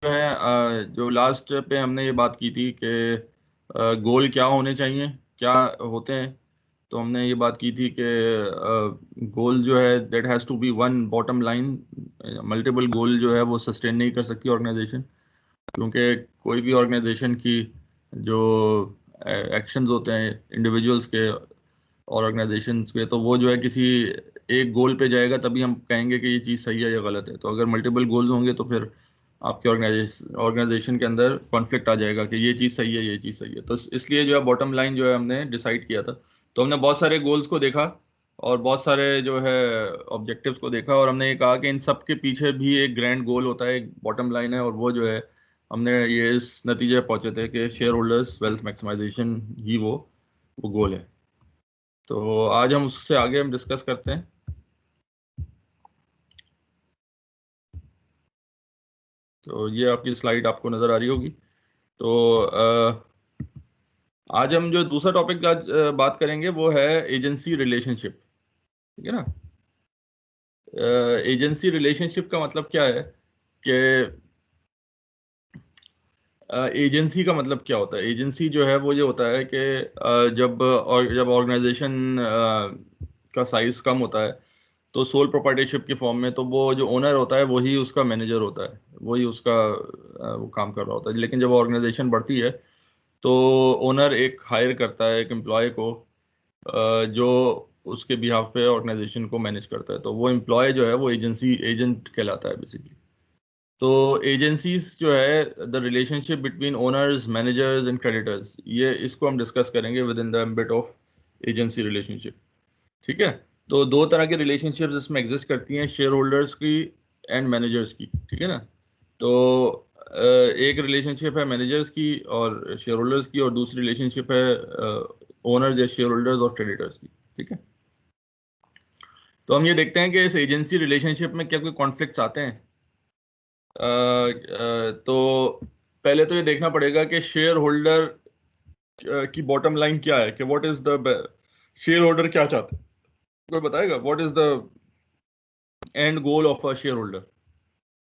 है जो लास्ट पे हमने ये बात की थी कि गोल क्या होने चाहिए, क्या होते हैं। तो हमने ये बात की थी कि गोल जो है that has to be one bottom line. Multiple goal जो है वो सस्टेन नहीं कर सकती ऑर्गेनाइजेशन, क्योंकि कोई भी ऑर्गेनाइजेशन की जो एक्शंस होते हैं इंडिविजुअल्स के और ऑर्गेनाइजेशंस के, तो वो जो है किसी एक गोल पे जाएगा तभी हम कहेंगे कि ये चीज़ सही है या गलत है। तो अगर मल्टीपल गोल्स होंगे तो फिर आपके ऑर्गेनाइजेशन के अंदर कॉन्फ्लिक्ट आ जाएगा कि ये चीज़ सही है, ये चीज़ सही है। तो इसलिए जो है बॉटम लाइन जो है हमने डिसाइड किया था। तो हमने बहुत सारे गोल्स को देखा और बहुत सारे जो है ऑब्जेक्टिव्स को देखा, और हमने ये कहा कि इन सब के पीछे भी एक ग्रैंड गोल होता है, एक बॉटम लाइन है, और वो जो है हमने ये इस नतीजे पे पहुंचे थे कि शेयर होल्डर्स वेल्थ मैक्सिमाइजेशन ही वो गोल है। तो आज हम उससे आगे हम डिस्कस करते हैं। तो ये आपकी स्लाइड आपको नज़र आ रही होगी। तो आज हम जो दूसरा टॉपिक का बात करेंगे वो है एजेंसी रिलेशनशिप। ठीक है ना। एजेंसी रिलेशनशिप का मतलब क्या है कि एजेंसी का मतलब क्या होता है। एजेंसी जो है वो ये होता है कि जब ऑर्गेनाइजेशन का साइज कम होता है तो सोल प्रोप्राइटरशिप के फॉर्म में तो वो जो ओनर होता है वही उसका मैनेजर होता है, वही उसका वो काम कर रहा होता है। लेकिन जब ऑर्गेनाइजेशन बढ़ती है तो ओनर एक हायर करता है एक एम्प्लॉय को, जो उसके बिहाफ पे ऑर्गेनाइजेशन को मैनेज करता है। तो वो एम्प्लॉय जो है वो एजेंट कहलाता है बेसिकली। तो एजेंसीज जो है the relationship between owners managers and creditors, ये इसको हम डिस्कस करेंगे with in the ambit of agency relationship. ठीक है। तो दो तरह के रिलेशनशिप्स इसमें एग्जिस्ट करती हैं, शेयर होल्डर्स की एंड मैनेजर्स की। ठीक है ना। तो एक रिलेशनशिप है मैनेजर्स की और शेयर होल्डर्स की, और दूसरी रिलेशनशिप है ओनर्स या शेयर होल्डर्स और क्रेडिटर्स की। ठीक है। तो हम ये देखते हैं कि इस एजेंसी रिलेशनशिप में क्या कोई कॉन्फ्लिक्ट्स आते हैं। तो पहले तो ये देखना पड़ेगा कि शेयर होल्डर की बॉटम लाइन क्या है, कि what is the share holder क्या चाहते हैं। कोई बताएगा what is the end goal of a share holder.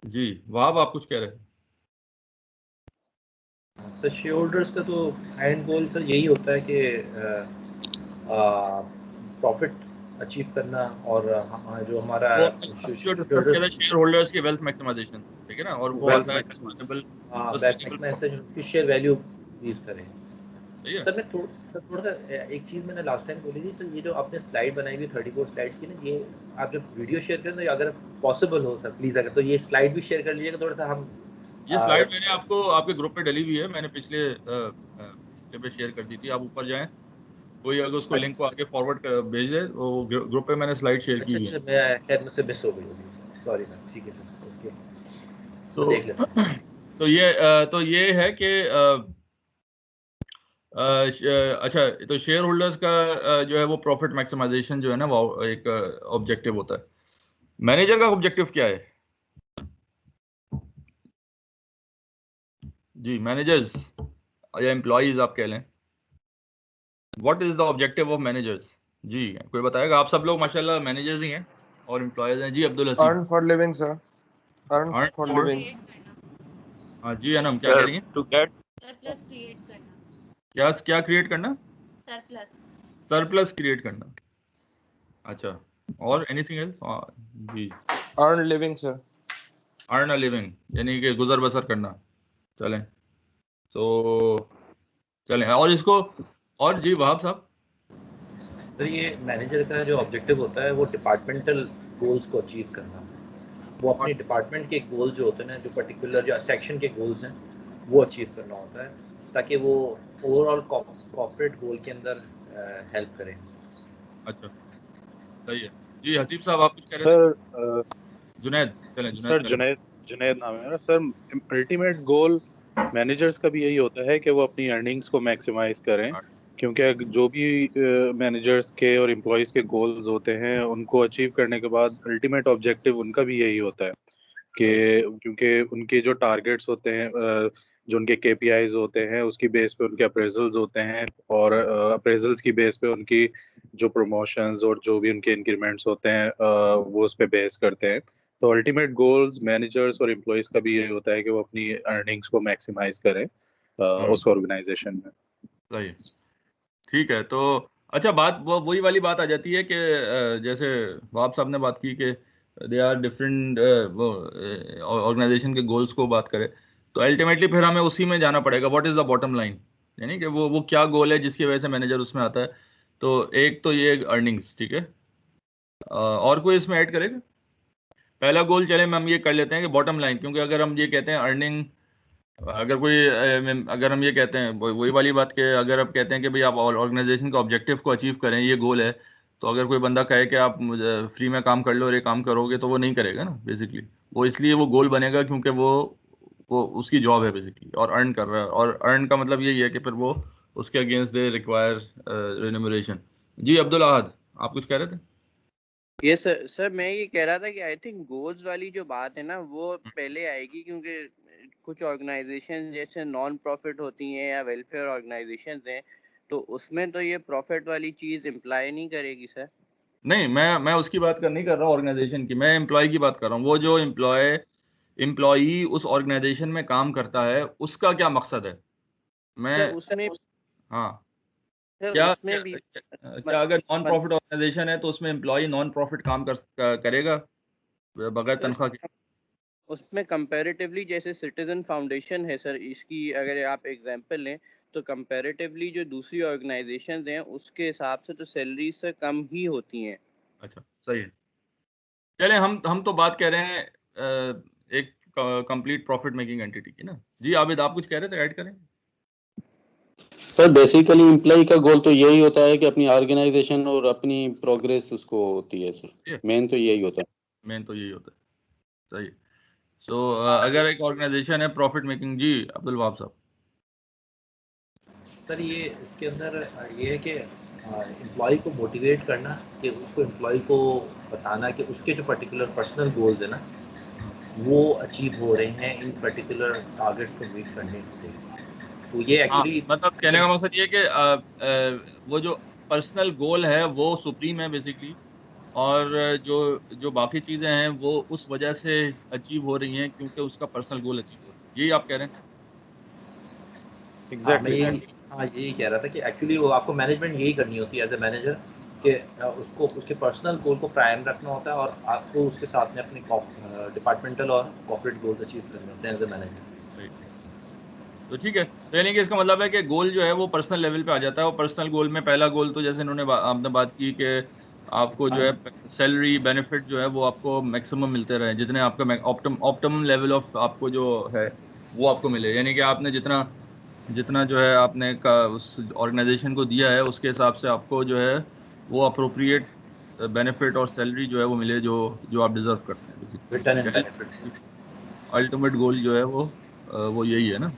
जी वहाब आप कुछ कह रहे हैं। तो शेयर होल्डर्स का तो एंड गोल सर यही होता है कि प्रॉफिट अचीव करना और जो हमारा वो जो डिस्कस किया था शेयर होल्डर्स की वेल्थ मैक्सिमाइजेशन। ठीक है ना। और वो आता है सस्टेनेबल शेयर वैल्यू इंक्रीज करें। सही है। सर मैं थोड़ा सा एक चीज़ मैंने लास्ट टाइम बोली थी, तो ये जो आपने स्लाइड बनाई हुई 34 स्लाइड्स की ना, ये आप जब वीडियो शेयर करें तो अगर पॉसिबल हो सर प्लीज़, अगर तो ये स्लाइड भी शेयर कर लीजिएगा थोड़ा सा। हम ये स्लाइड मैंने आपको आपके ग्रुप पे डली हुई है, मैंने पिछले पे शेयर कर दी थी। आप ऊपर जाएं, कोई अगर उसको लिंक को आगे फॉरवर्ड कर भेज दे, वो ग्रुप पे मैंने स्लाइड शेयर की हुई है। मैं शायद मुझसे मिस हो गई होगी, सॉरी सर। ठीक है सर, ओके। तो देख लेते हैं। तो ये है कि अच्छा, तो शेयर होल्डर्स का जो है वो प्रॉफिट मैक्सिमाइजेशन जो है ना वो एक ऑब्जेक्टिव होता है। मैनेजर का ऑब्जेक्टिव क्या है जी, मैनेजर्स या एम्प्लॉइज आप कह लें, what is the objective of managers. जी कोई बताएगा। आप सब लोग माशाल्लाह मैनेजर्स ही हैं और एम्प्लॉयज हैं। जी Abdul Haseeb. Earn for living, sir. Earn Earn for for- living. हाँ जी अनम क्या कह सर रही हैं। टू गेट सरप्लस क्रिएट करना। क्या क्रिएट करना। सरप्लस। सरप्लस क्रिएट करना। अच्छा, और एनीथिंग एल्स। जी Earn living, sir. Earn a living यानी कि गुजर बसर करना। चलें तो चलें और इसको, और जी वहाब साहब। तो ये मैनेजर का जो ऑब्जेक्टिव होता है वो डिपार्टमेंटल गोल्स को अचीव करना। वो अपनी डिपार्टमेंट के गोल जो होते हैं ना, जो पर्टिकुलर जो सेक्शन के गोल्स हैं वो अचीव करना होता है, ताकि वो ओवरऑल कॉर्पोरेट गोल के अंदर हेल्प करें। अच्छा सही है। जी हसीब साहब आप कुछ कह रहे थे। सर जुनैद चलें, जुनैद सर करें। जुनैद जुनैद नाम है मेरा सर। अल्टीमेट गोल मैनेजर्स का भी यही होता है कि वो अपनी अर्निंग्स को मैक्सिमाइज करें, क्योंकि जो भी मैनेजर्स के और एम्प्लॉयज़ के गोल्स होते हैं उनको अचीव करने के बाद अल्टीमेट ऑब्जेक्टिव उनका भी यही होता है कि क्योंकि उनके जो टारगेट्स होते हैं, जो उनके केपीआईज होते हैं, उसकी बेस पे उनके अप्रेजल्स होते हैं, और अप्रेजल्स की बेस पे उनकी जो प्रमोशंस और जो भी उनके इंक्रीमेंट्स होते हैं वो उस पे बेस करते हैं। तो अल्टीमेट गोल्स मैनेजर्स और एम्प्लॉयज का भी यही होता है कि वो अपनी अर्निंग्स को मैक्सिमाइज करें उस ऑर्गेनाइजेशन में। सही, ठीक है। तो अच्छा, बात वही वाली बात आ जाती है कि जैसे वहाब साहब ने बात की कि दे आर डिफरेंट, वो ऑर्गेनाइजेशन के गोल्स को बात करें, तो अल्टीमेटली फिर हमें उसी में जाना पड़ेगा, what is the bottom line, यानी कि वो क्या गोल है जिसकी वजह से मैनेजर उसमें आता है। तो एक तो ये अर्निंग्स, ठीक है। और कोई इसमें ऐड करेगा? पहला गोल चले हम ये कर लेते हैं कि बॉटम लाइन, क्योंकि अगर हम ये कहते हैं अर्निंग, अगर कोई अगर हम ये कहते हैं वही वाली बात के, अगर आप कहते हैं कि भाई आप ऑर्गेनाइजेशन का ऑब्जेक्टिव को अचीव करें, ये गोल है, तो अगर कोई बंदा कहे कि आप फ्री में काम कर लो और ये काम करोगे, तो वो नहीं करेगा ना बेसिकली। वो इसलिए वो गोल बनेगा क्योंकि वो उसकी जॉब है बेसिकली, और अर्न कर रहा है, और अर्न का मतलब यही है कि फिर वो उसके अगेंस्ट दे रिक्वायर रेन्यूमरेशन। जी अब्दुल अहद, आप कुछ कह रहे थे? ये सर मैं ये कह रहा था कि आई थिंक गोल्स वाली जो बात है ना वो पहले आएगी, क्योंकि कुछ ऑर्गेनाइजेशन जैसे नॉन प्रॉफिट होती हैं या वेलफेयर ऑर्गेनाइजेशंस हैं, तो उसमें तो ये प्रॉफिट वाली चीज इम्प्लाई नहीं करेगी सर। नहीं, मैं उसकी बात नहीं कर रहा हूँ ऑर्गेनाइजेशन की, मैं एम्प्लॉय की बात कर रहा हूँ। वो जो एम्प्लॉई उस ऑर्गेनाइजेशन में काम करता है, उसका क्या मकसद है? मैं सर उसमें हाँ, सर क्या उसमें भी क्या अगर नॉन प्रॉफिट ऑर्गेनाइजेशन है तो उसमें एम्प्लॉय नॉन प्रॉफिट काम करेगा बगैर तनख्वाह के? उसमें कंपैरेटिवली जैसे सिटीजन फाउंडेशन है सर, इसकी अगर आप एग्जांपल लें तो कंपैरेटिवली जो दूसरी ऑर्गेनाइजेशंस हैं उसके हिसाब से तो सैलरी से कम ही होती हैं। अच्छा, सही है। चले, हम तो बात कर रहे हैं एक कंप्लीट प्रॉफिट मेकिंग एंटिटी की ना। जी आबिद, आप कुछ कह रहे थे, ऐड करें? सर बेसिकली एम्प्लॉय का गोल तो यही होता है कि अपनी ऑर्गेनाइजेशन और अपनी प्रोग्रेस उसको होती है सर, मेन तो यही होता है। मेन तो यही होता है, सही। सो अगर एक ऑर्गेनाइजेशन है प्रॉफिट मेकिंग, जी अब्दुल वहाब साहब। सर ये इसके अंदर ये है कि एम्प्लॉय को मोटिवेट करना, कि उसको एम्प्लॉय को बताना कि उसके जो पर्टिकुलर पर्सनल गोल्स है ना वो अचीव हो रहे हैं इन पर्टिकुलर टारगेट को मीट करने से। तो ये हाँ, एक्चुअली मतलब कहने का मकसद ये है कि वो जो पर्सनल गोल है वो सुप्रीम है बेसिकली, और जो बाकी चीजें हैं वो उस वजह से अचीव हो रही हैं क्योंकि उसका पर्सनल गोल अचीव हो रहा है। यही आप कह रहे हैं? Exactly sir. यही कह रहा था कि एक्चुअली वो आपको मैनेजमेंट यही करनी होती है एज ए मैनेजर, कि उसको उसके पर्सनल गोल को प्राइम रखना होता है और आपको उसके साथ में अपने डिपार्टमेंटल और कॉर्पोरेट गोल्स अचीव करने होते हैं एज ए मैनेजर। तो ठीक है, तो यानी कि इसका मतलब है कि गोल जो है वो पर्सनल लेवल पे आ जाता है। और पर्सनल गोल में पहला गोल तो जैसे आपने बात की कि आपको जो है सैलरी बेनिफिट जो है वो आपको मैक्सिमम मिलते रहे, जितने आपका ऑप्टिमम लेवल ऑफ आपको जो है वो आपको मिले, यानी कि आपने जितना जितना जो है आपने उस ऑर्गेनाइजेशन को दिया है उसके हिसाब से आपको जो है वो अप्रोप्रिएट बेनिफिट और सैलरी जो है वो मिले, जो जो आप डिजर्व करते हैं return and basically. Benefits, ultimate goal जो है वो यही है ना,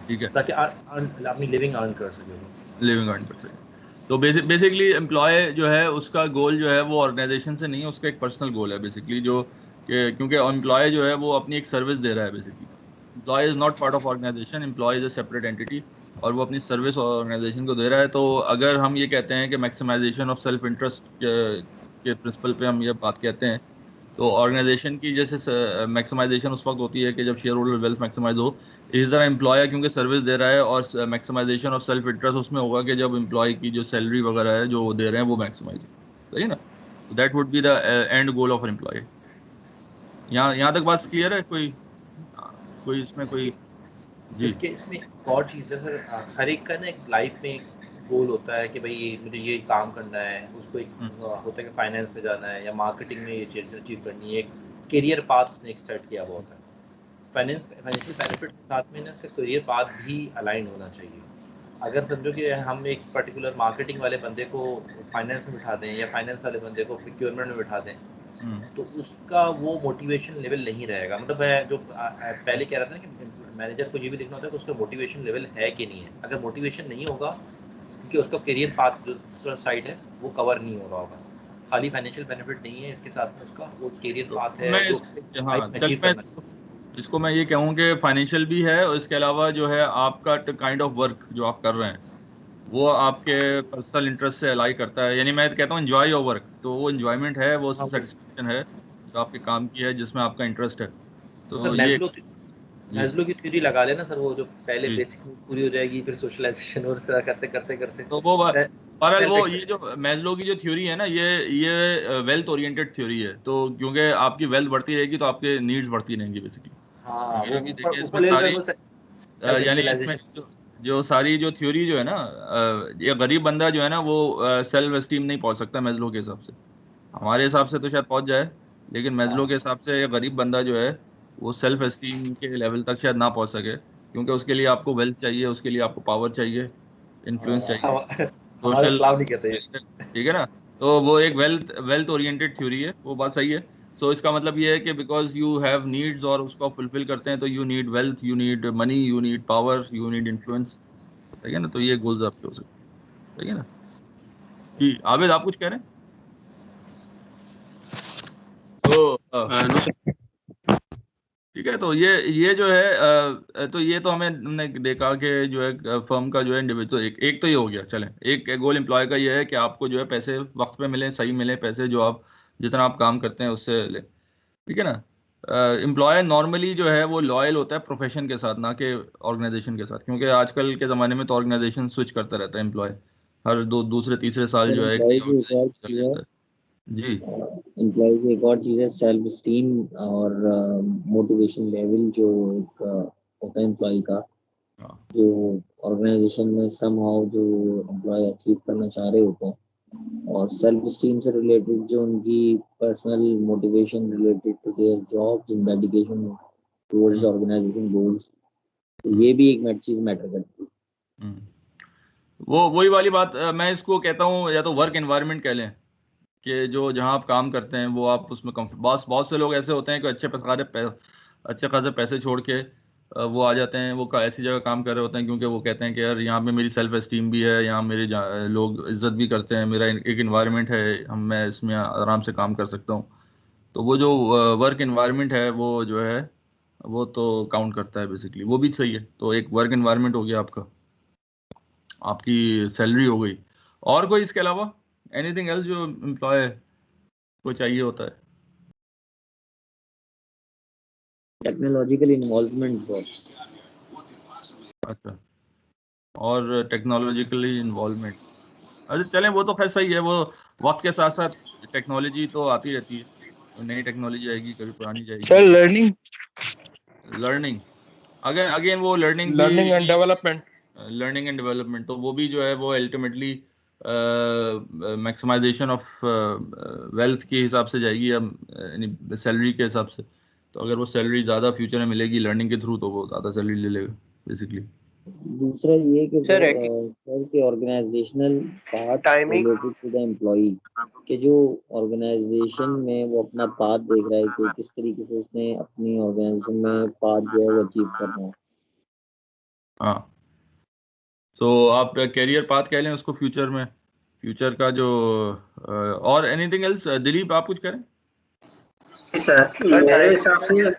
ठीक है, ताकि अपनी लिविंग अर्न कर सके वो। लिविंग अर्न कर सके। तो बेसिकली एम्प्लॉय जो है उसका गोल जो है वो ऑर्गेनाइजेशन से नहीं है, उसका एक पर्सनल गोल है बेसिकली, जो क्योंकि एम्प्लॉय जो है वो अपनी एक सर्विस दे रहा है basically. Employ is not part of organisation, employ is a separate entity, और वो अपनी सर्विस ऑर्गेनाइजेशन को दे रहा है। तो अगर हम ये कहते हैं कि मैक्सिमाइजेशन ऑफ सेल्फ इंटरेस्ट के प्रिंसिपल पे हम ये बात कहते हैं, तो ऑर्गेनाइजेशन की जैसे मैक्सिमाइजेशन उस वक्त होती है कि जब शेयर होल्डर वेल्थ मैक्सिमाइज हो। इस तरह एम्प्लॉय क्योंकि सर्विस दे रहा है, और मैक्सिमाइजेशन ऑफ सेल्फ इंटरेस्ट उसमें होगा कि जब एम्प्लॉय की जो सैलरी वगैरह है जो वो दे रहे हैं वो मैक्सिमाइज हो, सही है ना? तो that would be the end goal of employ. यहाँ तक बात क्लियर है? कोई इसमें इसके कोई? जी। इसके इसमें एक और चीज़ है सर, हर एक का ना एक लाइफ में एक गोल होता है कि भाई मुझे ये काम करना है, उसको एक होता है कि फाइनेंस में जाना है या मार्केटिंग में ये चीज़ अचीव करनी है, एक करियर पाथ उसने एक सेट किया हुआ होता है। फाइनेंशियल बेनिफिट के साथ में ना इसका करियर पाथ भी अलाइन होना चाहिए। अगर समझो कि हम एक पर्टिकुलर मार्केटिंग वाले बंदे को फाइनेंस में बिठा दें या फाइनेंस वाले बंदे को प्रोक्योरमेंट में बिठा दें, तो उसका वो मोटिवेशन लेवल नहीं रहेगा। मतलब मैं जो पहले कह रहा था ना कि मैनेजर को ये भी देखना होता है कि उसका मोटिवेशन लेवल है कि नहीं है। अगर मोटिवेशन नहीं होगा, क्योंकि उसका करियर पाथ जो दूसरा साइड है वो कवर नहीं हो रहा होगा, खाली फाइनेंशियल बेनिफिट नहीं है, इसके साथ में उसका वो करियर तो पाथ है मैं जो हाँ, लाइफ में चल अचीव मैं करना है। इसको मैं ये कहूँ कि फाइनेंशियल भी है, और इसके अलावा जो है आपका काइंड ऑफ वर्क जो आप कर रहे हैं वो आपके पर्सनल इंटरेस्ट से अलाई करता है। यानी मैं कहता हूँ एंजॉय योर वर्क, तो वो एंजॉयमेंट है, वो हाँ, वो सेटिस्फेक्शन है। जो आपके काम की है, जिसमें आपका इंटरेस्ट है। तो सर ये मैस्लो की थ्योरी लगा लेना सर, वो जो पहले जी। बेसिक पूरी हो जाएगी, फिर सोशलाइजेशन और करते करते करते तो वो बहरहाल वो self ये जो मैस्लो की जो थ्योरी है ना, ये वेल्थ ओरिएंटेड थ्योरी है। तो क्योंकि आपकी वेल्थ बढ़ती रहेगी तो आपके नीड्स बढ़ती रहेंगी बेसिकली। हाँ, वो क्योंकि देखिए ऊपर इसमें लेवल सारी पे वो यानी इसमें सेल्फ जो सारी जो थ्योरी जो है ना, ये गरीब बंदा जो है ना वो सेल्फ एस्टीम नहीं पहुंच सकता मैस्लो के हिसाब से। हमारे हिसाब से तो शायद पहुंच जाए, लेकिन मैस्लो के हिसाब से ये गरीब बंदा जो है वो सेल्फ एस्टीम के लेवल तक शायद ना पहुंच सके, क्योंकि उसके लिए आपको वेल्थ चाहिए, उसके लिए आपको पावर चाहिए, इन्फ्लुएंस चाहिए, हमारे सोशल, इस्लाम नहीं कहते ये। ठीक है ना। तो वो एक वेल्थ ओरिएंटेड थ्योरी है, वो बात सही है। सो इसका मतलब ये है कि बिकॉज यू हैव नीड्स और उसको फुलफिल करते हैं, तो you need wealth, you need money, you need power, you need influence, ठीक है ना। तो ये गोल्स आपके हो सकते हैं, ठीक है ना। जी आबिद, आप कुछ कह रहे हैं? तो नो सर। ठीक है। तो ये जो है तो ये तो हमने देखा कि जो है फर्म का जो है इंडिविजुअल, एक तो ये हो गया। चलें, एक गोल एम्प्लॉय का ये है कि आपको जो है पैसे वक्त पे मिले, सही मिले पैसे, जो आप जितना आप काम करते हैं उससे ले, ठीक है ना। एम्प्लॉय नॉर्मली जो है वो लॉयल होता है प्रोफेशन के साथ, ना कि ऑर्गेनाइजेशन के साथ, क्योंकि आजकल के ज़माने में तो ऑर्गेनाइजेशन स्विच करता रहता है एम्प्लॉय, हर दूसरे तीसरे साल सर जो है एक एम्प्लॉय नई की एक और ऑर्गेनाइजेशन चल चीज़ है, जाता है। जी एम्प्लॉय की एक और चीज़ है सेल्फ स्टीम और मोटिवेशन लेवल जो एक होता है एम्प्लॉय का, हाँ जो ऑर्गेनाइजेशन में समहाउ जो एम्प्लॉय अचीव करना चाह रहे होते हैं, और सेल्फ स्टीम से रिलेटेड जो उनकी personal motivation related to their job in dedication towards organisation goals, ये भी एक चीज़ मैटर करती है। हम्म। वो वही वाली बात, मैं इसको कहता हूँ या तो वर्क एनवायरनमेंट कह लें, कि जो जहाँ आप काम करते हैं वो आप उसमें कम्फर्ट, बहुत से लोग ऐसे होते हैं कि अच्छे खासे पैसे छोड़ के वो आ जाते हैं, वो ऐसी जगह काम कर रहे होते हैं क्योंकि वो कहते हैं कि यार यहाँ पे मेरी सेल्फ एस्टीम भी है, यहाँ मेरे लोग इज्जत भी करते हैं, मेरा एक इन्वायरमेंट है, मैं इसमें आराम से काम कर सकता हूँ। तो वो जो वर्क इन्वायरमेंट है वो जो है वो तो काउंट करता है बेसिकली, वो भी सही है। तो एक वर्क इन्वायरमेंट हो गया आपका, आपकी सैलरी हो गई, और कोई इसके अलावा एनीथिंग एल्स जो एम्प्लॉय को चाहिए होता है? टेक्नोलॉजिकल इन्वॉल्वमेंट अच्छा, और टेक्नोलॉजिकली इन्वॉल्वमेंट, अच्छा चलें, वो तो खैर सही है। वो वक्त के साथ साथ टेक्नोलॉजी तो आती रहती है, नई टेक्नोलॉजी आएगी, कभी पुरानी सर जाएगी। लर्निंग लर्निंग, अगेन अगेन वो लर्निंग भी, learning and development. Learning and development, तो वो भी जो है वो अल्टीमेटली मैक्सिमाइजेशन ऑफ वेल्थ के हिसाब से जाएगी, या सैलरी के हिसाब से। तो अगर वो सैलरी ज़्यादा फ्यूचर में मिलेगी लर्निंग के थ्रू, तो वो ज़्यादा सैलरी ले लेगा बेसिकली। दूसरा ये कि सर सर के organisational part timing related to the employee के जो ऑर्गेनाइजेशन में वो अपना पाथ देख रहा है कि किस तरीके से उसने अपनी ऑर्गेनाइजेशन में पाथ जो है वो अचीव करना है। हाँ, तो आप कैरियर पाथ कह लें उसको, फ्यूचर में, फ्यूचर का जो और एनीथिंग एल्स, दिलीप आप कुछ करें? सर मेरे हिसाब से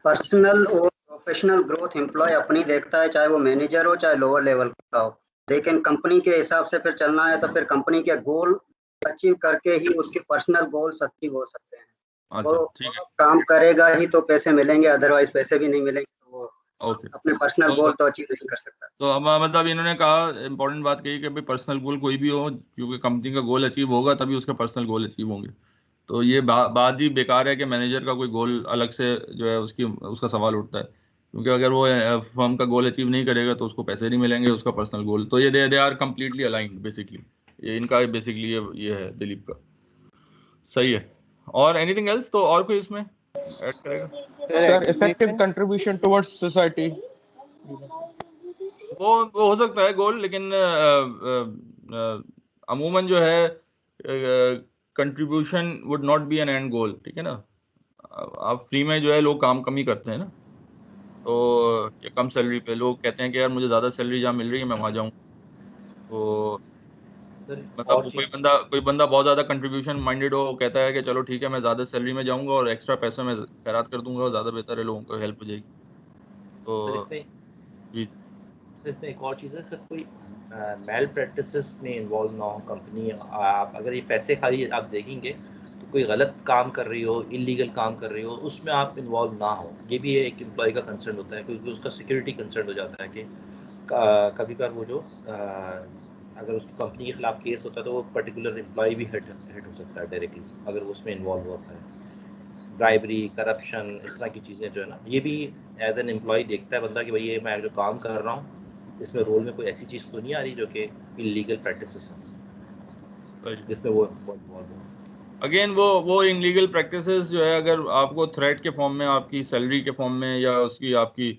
पर्सनल और प्रोफेशनल ग्रोथ एम्प्लॉय अपनी देखता है, चाहे वो मैनेजर हो चाहे लोअर लेवल का हो, लेकिन कंपनी के हिसाब से फिर चलना है तो फिर कंपनी के गोल अचीव करके ही उसके पर्सनल गोल्स अचीव हो सकते हैं। अच्छा वो ठीक है, काम करेगा ही तो पैसे मिलेंगे, अदरवाइज पैसे भी नहीं मिलेंगे तो वो ओके। अपने पर्सनल तो गोल तो अचीव नहीं कर सकता। तो अब मतलब इन्होंने कहा, इंपॉर्टेंट बात कही कि भाई पर्सनल गोल कोई भी हो, क्योंकि कंपनी का गोल अचीव होगा तभी उसके पर्सनल गोल अचीव होंगे। तो ये बात ही बेकार है कि मैनेजर का कोई गोल अलग से जो है उसका सवाल उठता है, क्योंकि अगर वो फर्म का गोल अचीव नहीं करेगा तो उसको पैसे नहीं मिलेंगे, उसका पर्सनल गोल। तो ये they are completely aligned basically, ये इनका बेसिकली ये है दिलीप का, सही है। और एनीथिंग एल्स, तो और कोई इसमें ऐड करेगा? Sir effective contribution towards society. वो हो सकता है गोल, लेकिन अमूमन जो है contribution would not be an end goal, ठीक है ना। आप फ्री में जो है लोग काम कम ही करते हैं ना, तो ये कम सैलरी पे लोग कहते हैं कि यार मुझे ज़्यादा सैलरी जहाँ मिल रही है मैं वहाँ जाऊँ। तो सर मतलब और चीज कोई बंदा बहुत ज़्यादा कंट्रीब्यूशन माइंडेड हो, कहता है कि चलो ठीक है मैं ज़्यादा सैलरी में जाऊँगा और एक्स्ट्रा पैसे में खैरात कर दूंगा, और ज़्यादा बेहतर है, लोगों को हेल्प हो जाएगी। सर तो इसमें जी, सर इसमें एक और चीज़ है सर, कोई मेल प्रैक्टिसेस में इन्वॉल्व ना हो कंपनी। आप अगर ये पैसे खाली आप देखेंगे तो कोई गलत काम कर रही हो, इलीगल काम कर रही हो, उसमें आप इन्वॉल्व ना हो। ये भी एक एम्प्लॉय का कंसर्न होता है, क्योंकि उसका सिक्योरिटी कंसर्न हो जाता है कि कभी कभार वो जो अगर उसकी कंपनी के खिलाफ केस होता है तो वो पर्टिकुलर एम्प्लॉय भी हिट हो सकता है डायरेक्टली, अगर वो उसमें इन्वॉल्व होता है। ब्राइबरी, करप्शन, इस तरह की चीज़ें जो है ना, ये भी एज एन एम्प्लॉय देखता है बंदा कि भाई ये मैं जो काम कर रहा हूँ इसमें रोल में कोई ऐसी चीज़ तो नहीं आ रही जो कि इलीगल प्रैक्टिसेस हैं जिसमें वो इन्वॉल्व हो। अगेन वो इनलीगल प्रैक्टिसेस जो है, अगर आपको थ्रेट के फॉर्म में, आपकी सैलरी के फॉर्म में, या उसकी आपकी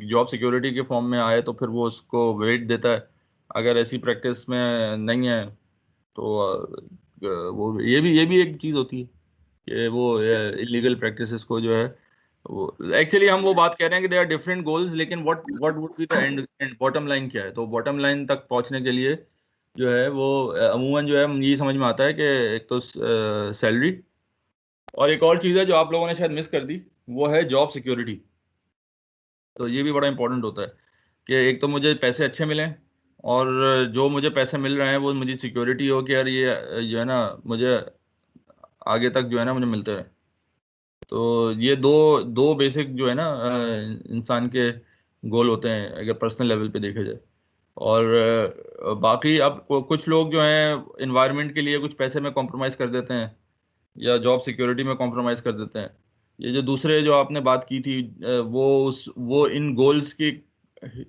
जॉब सिक्योरिटी के फॉर्म में आए तो फिर वो उसको वेट देता है। अगर ऐसी प्रैक्टिस में नहीं है तो वो ये भी एक चीज़ होती है कि वो इलीगल प्रैक्टिसेस को जो है वो एक्चुअली हम वो बात कह रहे हैं कि दे आर डिफरेंट गोल्स, लेकिन what would be the and bottom line क्या है। तो बॉटम लाइन तक पहुंचने के लिए जो है वो अमूमन जो है ये समझ में आता है कि एक तो सैलरी, और एक और चीज़ है जो आप लोगों ने शायद मिस कर दी, वो है जॉब सिक्योरिटी। तो ये भी बड़ा इंपॉर्टेंट होता है कि एक तो मुझे पैसे अच्छे मिलें, और जो मुझे पैसे मिल रहे हैं वो मुझे सिक्योरिटी हो कि यार ये जो है ना मुझे आगे तक जो है ना मुझे मिलते रहे। तो ये दो दो बेसिक जो है ना इंसान के गोल होते हैं अगर पर्सनल लेवल पे देखा जाए। और बाकी अब कुछ लोग जो हैं इन्वायरमेंट के लिए कुछ पैसे में कॉम्प्रोमाइज़ कर देते हैं, या जॉब सिक्योरिटी में कॉम्प्रोमाइज़ कर देते हैं। ये जो दूसरे जो आपने बात की थी वो इन गोल्स की,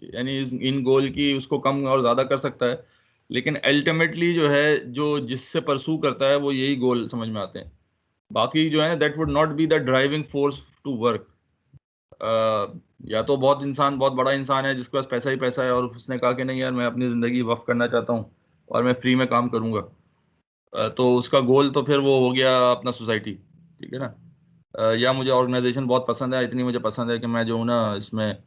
यानी इन गोल की उसको कम और ज़्यादा कर सकता है, लेकिन अल्टीमेटली जो है जो जिससे परसू करता है वो यही गोल समझ में आते हैं। बाकी जो है that would not be the driving force to work. या तो बहुत बड़ा इंसान है जिसके पास पैसा ही पैसा है, और उसने कहा कि नहीं यार मैं अपनी ज़िंदगी वक्फ करना चाहता हूँ और मैं फ्री में काम करूँगा, तो उसका गोल तो फिर वो हो गया अपना सोसाइटी, ठीक है ना। या मुझे ऑर्गेनाइजेशन बहुत पसंद है, इतनी मुझे पसंद है कि मैं जो हूँ ना इसमें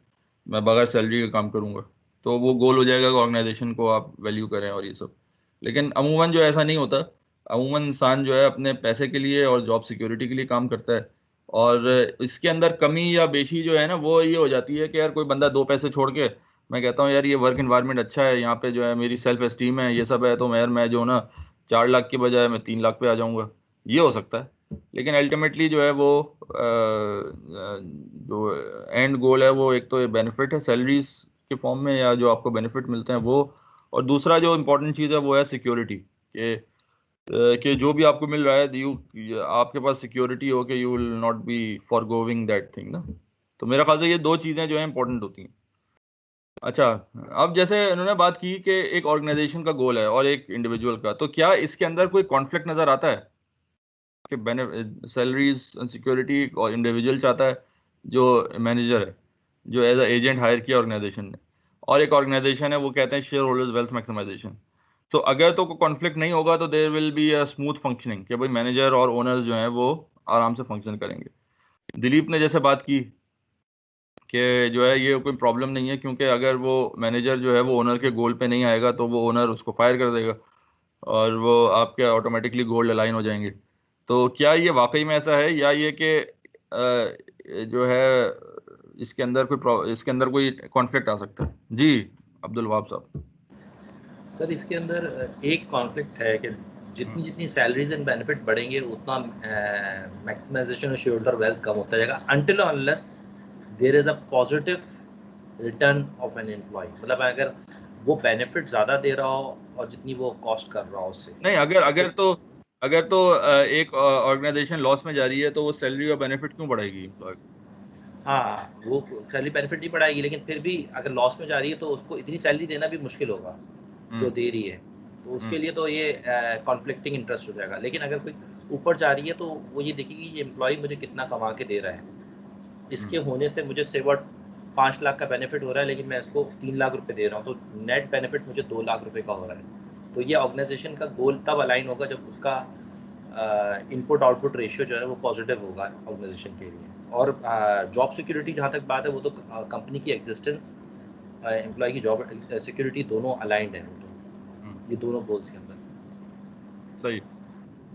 मैं बगैर सैलरी का काम करूँगा, तो वो गोल हो जाएगा कि ऑर्गेनाइजेशन को आप वैल्यू करें और ये सब। लेकिन अमूमन जो ऐसा नहीं होता। अमूमन इंसान जो है अपने पैसे के लिए और जॉब सिक्योरिटी के लिए काम करता है, और इसके अंदर कमी या बेशी जो है ना वो ये हो जाती है कि यार कोई बंदा दो पैसे छोड़ के, मैं कहता हूँ यार ये वर्क इन्वायरमेंट अच्छा है, यहाँ पे जो है मेरी सेल्फ एस्टीम है, ये सब है, तो मैं जो ना 4 लाख की बजाय मैं 3 लाख पे आ जाऊँगा, ये हो सकता है। लेकिन अल्टीमेटली जो है वो जो एंड गोल है वो एक तो बेनिफिट है सैलरीज के फॉर्म में, या जो आपको बेनिफिट मिलते हैं वो, और दूसरा जो इम्पोर्टेंट चीज़ है वो है सिक्योरिटी, कि जो भी आपको मिल रहा है आपके पास सिक्योरिटी हो कि you will not B for going that thing ना। तो मेरा ख्याल से ये दो चीज़ें जो है इंपॉर्टेंट होती हैं। अच्छा, अब जैसे उन्होंने बात की कि एक ऑर्गेनाइजेशन का गोल है और एक इंडिविजुअल का, तो क्या इसके अंदर कोई कॉन्फ्लिक्ट नज़र आता है कि सैलरीज सिक्योरिटी और इंडिविजुअल चाहता है जो मैनेजर है, जो एज अ एजेंट हायर किया ऑर्गेनाइजेशन ने, और एक ऑर्गेनाइजेशन है वो कहते हैं शेयर होल्डर्स वेल्थ मैक्सिमाइजेशन। तो अगर तो कोई कॉन्फ्लिक्ट नहीं होगा तो there will be a smooth functioning, कि भाई मैनेजर और ओनर्स जो हैं वो आराम से फंक्शन करेंगे। दिलीप ने जैसे बात की कि जो है ये कोई प्रॉब्लम नहीं है, क्योंकि अगर वो मैनेजर जो है वो ओनर के गोल पे नहीं आएगा तो वो ओनर उसको फायर कर देगा, और वो आपके ऑटोमेटिकली गोल अलाइन हो जाएंगे। तो क्या ये वाकई में ऐसा है, या ये कि जो है इसके अंदर कोई कॉन्फ्लिक्ट आ सकता है? जी अब्दुल वहाब साहब। सर इसके अंदर एक कॉन्फ्लिक्ट है कि जितनी जितनी सैलरीज एंड बेनिफिट बढ़ेंगे उतना मैक्सिमाइजेशन और शेयर होल्डर वेल्थ कम होता जाएगा, until unless there is a positive return of an employ. मतलब अगर वो बेनिफिट ज़्यादा दे रहा हो और जितनी वो कॉस्ट कर रहा हो उससे नहीं, अगर तो एक ऑर्गेनाइजेशन लॉस में जा रही है तो वो सैलरी और बेनिफिट क्यों बढ़ाएगी एम्प्लॉय? हाँ, वो सैलरी बेनिफिट नहीं बढ़ाएगी, लेकिन फिर भी अगर लॉस में जा रही है तो उसको इतनी सैलरी देना भी मुश्किल होगा जो दे रही है, तो उसके लिए तो ये कॉन्फ्लिक्टिंग इंटरेस्ट हो जाएगा। लेकिन अगर कोई ऊपर जा रही है तो वो ये देखेगी ये एम्प्लॉय मुझे कितना कमा के दे रहा है, इसके होने से मुझे सेवट 5 लाख का बेनिफिट हो रहा है, लेकिन मैं इसको 3 लाख रुपए दे रहा हूँ, तो नेट बेनिफिट मुझे 2 लाख रुपए का हो रहा है। तो ये ऑर्गेनाइजेशन का गोल तब अलाइन होगा जब उसका इनपुट आउटपुट रेशियो जो है वो पॉजिटिव होगा ऑर्गेनाइजेशन के लिए। और जॉब सिक्योरिटी जहाँ तक बात है वो तो कंपनी की एग्जिस्टेंस, एम्प्लॉय की जॉब सिक्योरिटी दोनों अलाइंड है, ये दोनों गोल्स के अंदर। सही।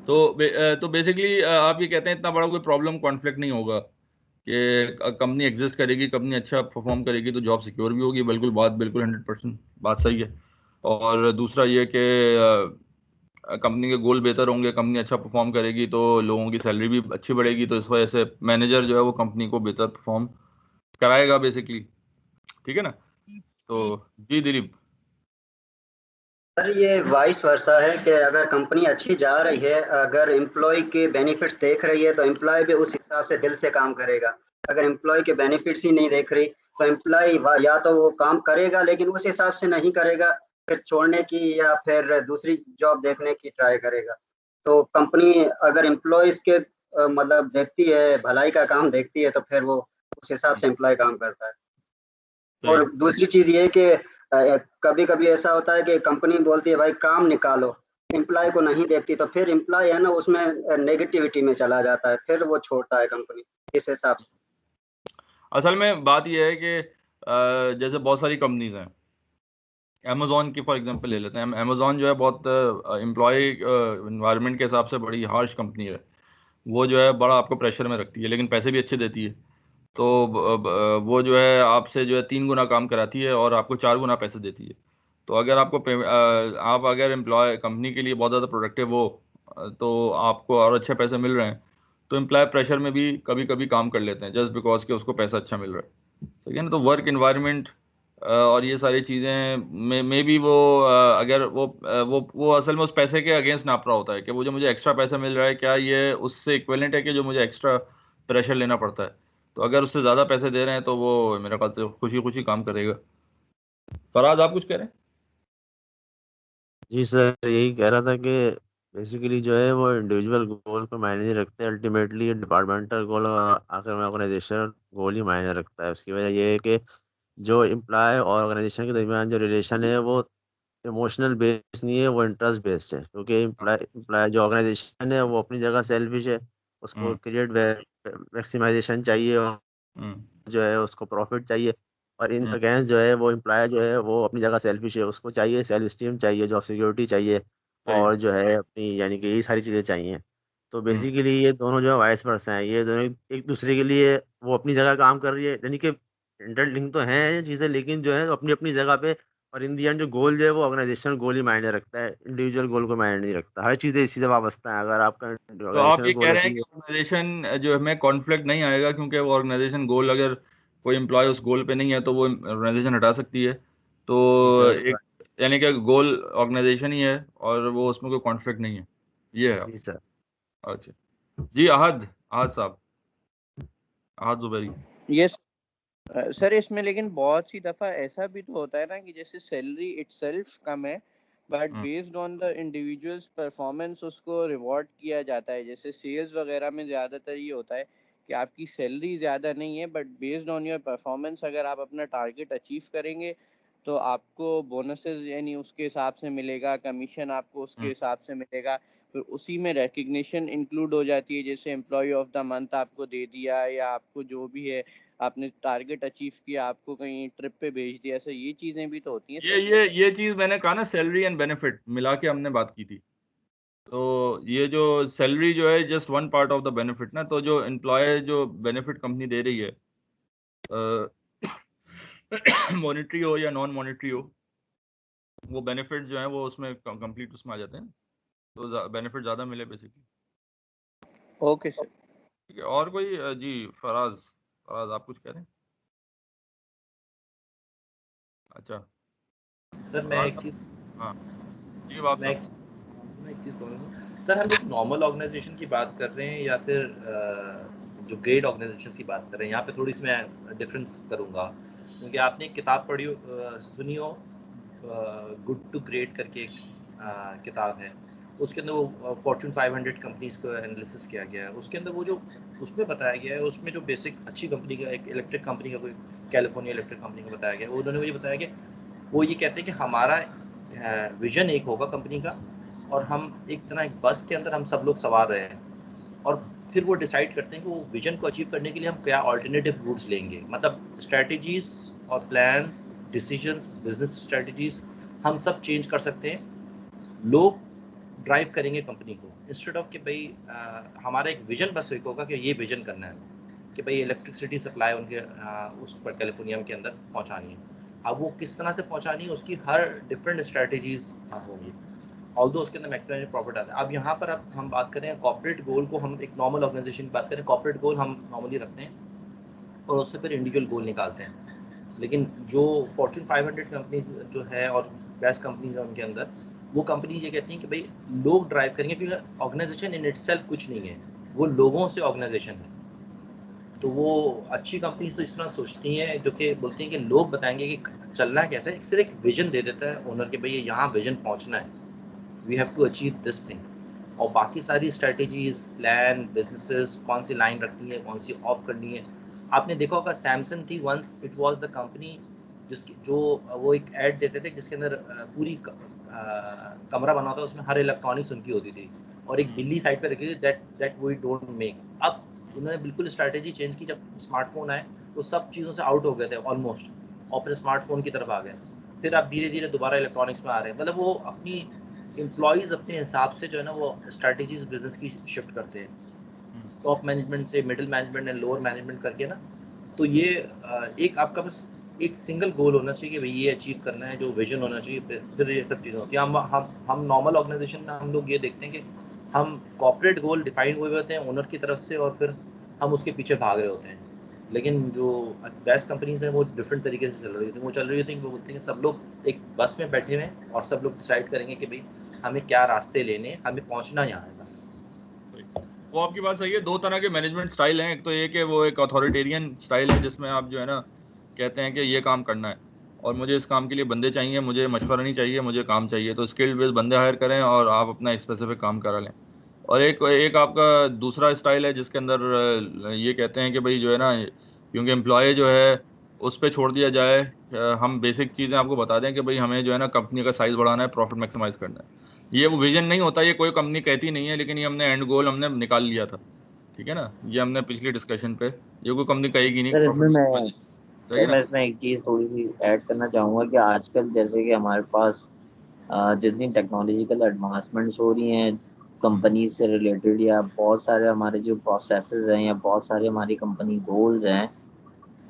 तो बेसिकली आप ये कहते हैं इतना बड़ा कोई प्रॉब्लम कॉन्फ्लिक्ट नहीं होगा कि कंपनी एग्जिस्ट करेगी, कंपनी अच्छा परफॉर्म करेगी तो जॉब सिक्योर भी होगी। बिल्कुल 100% बात सही है। और दूसरा ये कि कंपनी के गोल बेहतर होंगे, कंपनी अच्छा परफॉर्म करेगी तो लोगों की सैलरी भी अच्छी बढ़ेगी, तो इस वजह से मैनेजर जो है वो कंपनी को बेहतर परफॉर्म कराएगा बेसिकली। ठीक है ना? तो जी दिलीप। सर ये वाइस वर्सा है कि अगर कंपनी अच्छी जा रही है, अगर एम्प्लॉय के बेनिफिट्स देख रही है तो एम्प्लॉय भी उस हिसाब से दिल से काम करेगा। अगर एम्प्लॉय के बेनिफिट्स ही नहीं देख रही तो एम्प्लॉय या तो वो काम करेगा लेकिन उस हिसाब से नहीं करेगा, फिर छोड़ने की या फिर दूसरी जॉब देखने की ट्राई करेगा। तो कंपनी अगर एम्प्लॉयज के मतलब देखती है, भलाई का काम देखती है, तो फिर वो उस हिसाब से एम्प्लॉय काम करता है। सही। और दूसरी चीज ये कि कभी कभी ऐसा होता है कि कंपनी बोलती है भाई काम निकालो, एम्प्लॉय को नहीं देखती, तो फिर एम्प्लॉय है ना उसमें नेगेटिविटी में चला जाता है, फिर वो छोड़ता है कंपनी इस हिसाब से। असल में बात यह है कि जैसे बहुत सारी कंपनीज हैं, अमेजोन की फॉर एग्जांपल ले लेते हैं। अमेजोन जो है बहुत एम्प्लॉय इन्वायरमेंट के हिसाब से बड़ी हार्श कंपनी है। वो जो है बड़ा आपको प्रेशर में रखती है, लेकिन पैसे भी अच्छे देती है। तो वो जो है आपसे जो है 3 गुना काम कराती है और आपको 4 गुना पैसे देती है। तो अगर आपको आप अगर एम्प्लॉय कंपनी के लिए बहुत ज़्यादा प्रोडक्टिव हो, तो आपको और अच्छे पैसे मिल रहे हैं, तो एम्प्लॉय प्रेशर में भी कभी कभी काम कर लेते हैं जस्ट बिकॉज कि उसको पैसा अच्छा मिल रहा है। ठीक है ना? तो वर्क इन्वायरमेंट और ये सारी चीज़ें में भी वो अगर वो असल में उस पैसे के अगेंस्ट नाप रहा होता है कि वो जो मुझे एक्स्ट्रा पैसा मिल रहा है क्या ये उससे इक्विवेलेंट है कि जो मुझे एक्स्ट्रा प्रेशर लेना पड़ता है। तो अगर उससे ज़्यादा पैसे दे रहे हैं तो वो मेरे ख्याल से खुशी खुशी काम करेगा। फराज आप कुछ कह रहे हैं? जी सर, यही कह रहा था कि बेसिकली जो है वो इंडिविजुअल गोल को मायने नहीं रखते, अल्टीमेटली डिपार्टमेंटल गोल और आखिर में ऑर्गेनाइजेशन गोल ही मायने रखता है। उसकी वजह ये है कि जो एम्प्लॉय और ऑर्गेनाइजेशन के दरमियान जो रिलेशन है वो इमोशनल बेस्ड नहीं है, वो इंटरेस्ट बेस्ड है। क्योंकि एम्प्लॉय जो ऑर्गेनाइजेशन है वो अपनी जगह सेल्फिश है, उसको हम्म। क्रिएट मैक्सिमाइजेशन चाहिए और हम्म। जो है उसको प्रॉफिट चाहिए। और इन हम्म। अगेंस्ट जो है वो एम्प्लॉय जो है वो अपनी जगह सेल्फिश है, उसको चाहिए सेल्फ स्टीम चाहिए, जॉब सिक्योरिटी चाहिए सही। और जो है अपनी यानी कि यही सारी चीज़ें चाहिए। तो हम्म। बेसिकली ये दोनों जो है वाइस वर्सा हैं, ये दोनों एक दूसरे के लिए वो अपनी जगह काम कर रही है, यानी कि इंटरलिंक तो हैं ये चीज़ें, लेकिन जो है अपनी अपनी जगह पे। और इन दी एंड जो गोल जो है वो ऑर्गेनाइजेशनल गोल ही मायने रखता है, इंडिविजुअल गोल को मायने नहीं रखता। हर चीज़ें इसी से वाबस्ता है। अगर आपका तो आप ऑर्गेनाइजेशनल ये कह गोल रहे हैं कि अचीव ऑर्गेनाइजेशन जो हमें कॉन्फ्लिक्ट नहीं आएगा क्योंकि वो ऑर्गेनाइजेशन गोल, अगर कोई एम्प्लॉय उस गोल पे नहीं है तो वो ऑर्गेनाइजेशन हटा सकती है। तो जी सर, एक यानी कि गोल ऑर्गेनाइजेशन ही है और वो उसमें कोई कॉन्फ्लिक्ट नहीं है, ये है। जी सर। अच्छा जी। अहद अहद साहब, अहद जुबैरी। यस सर, इसमें लेकिन बहुत सी दफ़ा ऐसा भी तो होता है ना कि जैसे सैलरी इटसेल्फ कम है but based on the individuals performance उसको रिवॉर्ड किया जाता है। जैसे सेल्स वगैरह में ज़्यादातर ये होता है कि आपकी सैलरी ज़्यादा नहीं है but based on your performance अगर आप अपना टारगेट अचीव करेंगे तो आपको बोनसेस यानी उसके हिसाब से मिलेगा, कमीशन आपको उसके हिसाब से मिलेगा। फिर उसी में रिकग्निशन इंक्लूड हो जाती है, जैसे एम्प्लॉय ऑफ द मंथ आपको दे दिया या आपको जो भी है आपने टारगेट अचीव किया आपको कहीं ट्रिप पे भेज दिया। ऐसा ये चीज़ें भी तो होती हैं सर। ये चीज़ मैंने कहा ना, सैलरी एंड बेनिफिट मिला के हमने बात की थी। तो ये जो सैलरी जो है just one part of the benefit ना, तो जो एम्प्लॉय जो बेनिफिट कंपनी दे रही है, मॉनेटरी हो या नॉन मॉनेटरी हो, वो बेनिफिट जो है वो उसमें कंप्लीट उसमें आ जाते हैं, तो बेनिफिट ज़्यादा मिले बेसिकली। Okay sir. ठीक है। और कोई जी फराज, फराज आप कुछ कह रहे हैं? अच्छा सर मैं एक चीज़ हाँ जी बात मैं एक चीज़ बोलूँगा सर, हम एक नॉर्मल ऑर्गेनाइजेशन की बात कर रहे हैं या फिर जो ग्रेट ऑर्गेनाइजेशन की बात कर रहे हैं, यहाँ पे थोड़ी सी मैं डिफरेंस करूँगा। क्योंकि आपने एक किताब पढ़ी हो सुनी हो, गुड टू ग्रेट करके एक किताब है। उसके अंदर वो फॉर्च्यून 500 कंपनीज़ को एनालिसिस किया गया है। उसके अंदर वो जो उसमें बताया गया है, उसमें जो बेसिक अच्छी कंपनी का एक इलेक्ट्रिक कंपनी का कोई कैलिफोर्निया इलेक्ट्रिक कंपनी का बताया गया है। उन्होंने मुझे बताया कि वो ये कहते हैं कि हमारा विजन एक होगा कंपनी का और हम एक तरह एक बस के अंदर हम सब लोग सवार रहे हैं और फिर वो डिसाइड करते हैं कि वो विजन को अचीव करने के लिए हम क्या अल्टरनेटिव रूट्स लेंगे। मतलब स्ट्रैटेजीज और प्लान्स, डिसीजंस, बिजनेस स्ट्रैटेजीज हम सब चेंज कर सकते हैं। लोग ड्राइव करेंगे कंपनी को इंस्टेड ऑफ कि भाई हमारा एक विजन बस एक होगा कि ये विजन करना है कि भाई इलेक्ट्रिसिटी सप्लाई उनके उस पर कैलिफोर्निया के अंदर पहुंचानी है। अब वो किस तरह से पहुंचानी है उसकी हर डिफरेंट स्ट्रैटेजीज होंगी ऑल्दो उसके अंदर मैक्सिमम प्रॉफिट आता है। अब यहाँ पर अब हम बात करें कॉर्पोरेट गोल को, हम एक नॉर्मल ऑर्गेनाइजेशन की बात करें, कॉर्पोरेट गोल हम नॉर्मली रखते हैं और उससे फिर इंडिविजुअल गोल निकालते हैं। लेकिन जो फॉर्च्यून 500 कंपनी जो है और बेस्ट कंपनीज है उनके अंदर, वो कंपनी ये कहती हैं कि भाई लोग ड्राइव करेंगे, क्योंकि ऑर्गेनाइजेशन इन इटसेल्फ कुछ नहीं है, वो लोगों से ऑर्गेनाइजेशन है। तो वो अच्छी कंपनीज तो इस तरह सोचती हैं, जो कि बोलती हैं कि लोग बताएंगे कि चलना कैसे है, सिर्फ एक विजन दे देता है ओनर के, भाई ये यहाँ विजन पहुँचना है, we have to achieve this thing, और बाकी सारी स्ट्रेटेजीज, प्लान, बिजनेसेस कौन सी लाइन रखनी है, कौन सी ऑफ करनी है। आपने देखा होगा सैमसंग थी once, it was the company जिसकी जो वो एक ऐड देते थे जिसके अंदर पूरी कमरा बना था, उसमें हर इलेक्ट्रॉनिक्स उनकी होती थी और एक बिल्ली साइड पे रखी थी, दैट वी डोंट मेक। अब उन्होंने बिल्कुल स्ट्रैटेजी चेंज की, जब स्मार्टफोन आए तो सब चीज़ों से आउट हो गए थे ऑलमोस्ट, और फिर स्मार्टफोन की तरफ आ गए, फिर अब धीरे धीरे दोबारा इलेक्ट्रॉनिक्स में आ रहे हैं। मतलब वो अपनी एम्प्लॉयज़ अपने हिसाब से जो है ना वो स्ट्रैटेजीज बिजनेस की शिफ्ट करते हैं, टॉप मैनेजमेंट से middle management and lower management करके ना। तो ये एक आपका बस एक सिंगल गोल होना चाहिए कि भाई ये अचीव करना है, जो विजन होना चाहिए, फिर ये सब चीज़ें होती हैं। हम नॉर्मल ऑर्गेनाइजेशन में हम लोग ये देखते हैं कि हम कॉर्पोरेट गोल डिफाइन हुए होते हैं ओनर की तरफ से और फिर हम उसके पीछे भाग रहे होते हैं। लेकिन जो बेस्ट कंपनीज हैं वो डिफरेंट तरीके से चल रही थी, वो चल रही होती हैं, वो बोलते हैं कि सब लोग एक बस में बैठे हुए हैं और सब लोग डिसाइड करेंगे कि भाई हमें क्या रास्ते लेने, हमें पहुंचना यहाँ है बस। वो आपकी बात सही है। दो तरह के मैनेजमेंट स्टाइल हैं। एक तो ये कि वो एक अथॉरिटेरियन स्टाइल है जिसमें आप जो है ना कहते हैं कि ये काम करना है और मुझे इस काम के लिए बंदे चाहिए, मुझे मशवरा नहीं चाहिए, मुझे काम चाहिए, तो स्किल्ड बेस्ड बंदे हायर करें और आप अपना स्पेसिफिक काम करा लें। और एक आपका दूसरा स्टाइल है जिसके अंदर ये कहते हैं कि भाई जो है ना, क्योंकि एम्प्लॉय जो है उस पर छोड़ दिया जाए, हम बेसिक चीज़ें आपको बता दें कि भाई हमें जो है ना कंपनी का साइज़ बढ़ाना है, प्रॉफिट मैक्सिमाइज करना है। ये वो विजन नहीं होता, ये कोई कंपनी कहती नहीं है, लेकिन ये हमने एंड गोल हमने निकाल लिया था, ठीक है ना। ये हमने पिछली डिस्कशन पे, ये कोई कंपनी कहेगी नहीं सर प्रॉफिट मैक्सिमाइज, सही है ना। मैं इसमें एक चीज़ थोड़ी सी ऐड करना चाहूँगा कि आजकल जैसे कि हमारे पास जितनी टेक्नोलॉजिकल एडवांसमेंट्स हो रही हैं कंपनी से रिलेटेड, या बहुत सारे हमारे जो प्रोसेसेस हैं या बहुत सारे हमारी कंपनी गोल्स हैं,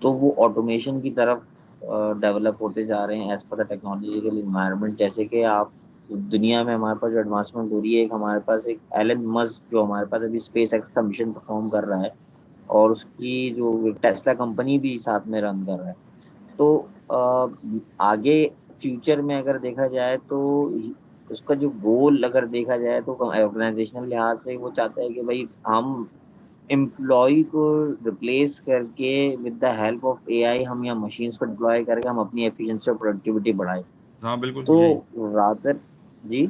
तो वो ऑटोमेशन की तरफ डेवलप होते जा रहे हैं as per the technological environment. जैसे कि आप दुनिया में हमारे पास जो एडवांसमेंट हो रही है, एक हमारे पास एक एलन मस्क जो हमारे पास अभी स्पेस एक्स का मिशन परफॉर्म कर रहा है और उसकी जो टेस्ला कंपनी भी साथ में रन कर रहा है। तो आगे फ्यूचर में अगर देखा जाए तो उसका जो गोल अगर देखा जाए तो ऑर्गेनाइजेशनल लिहाज से वो चाहता है कि भाई हम एम्प्लॉय को रिप्लेस करके with the help of AI हम या मशीन्स को डिप्लॉय करके हम अपनी एफिशिएंसी और प्रोडक्टिविटी बढ़ाएं। हाँ बिल्कुल तो यही रादर जी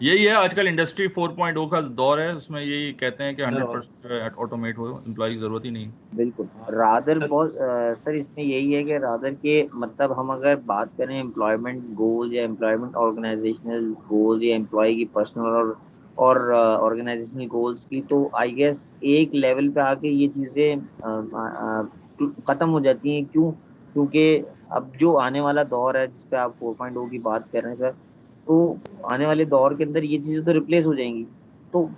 यही है आजकल इंडस्ट्री 4.0 का दौर है, उसमें यही कहते हैं कि 100% ऑटोमेट हो, एम्प्लॉय की जरूरत ही नहीं। बिल्कुल रादर बहुत सर इसमें यही है कि रादर के मतलब हम अगर बात करें एम्प्लॉयमेंट गोल या एम्प्लॉयमेंट ऑर्गेनाइजेशनल गोल या एम्प्लॉय की पर्सनल और ऑर्गेनाइजेशनल गोल्स की, तो आई गेस एक लेवल पे आके ये चीज़ें ख़त्म हो जाती हैं। क्यों? क्योंकि अब जो आने वाला दौर है जिस पे आप 4.0 की बात कर रहे हैं सर, तो आने वाले दौर के अंदर ये चीज़ें तो रिप्लेस हो जाएंगी। तो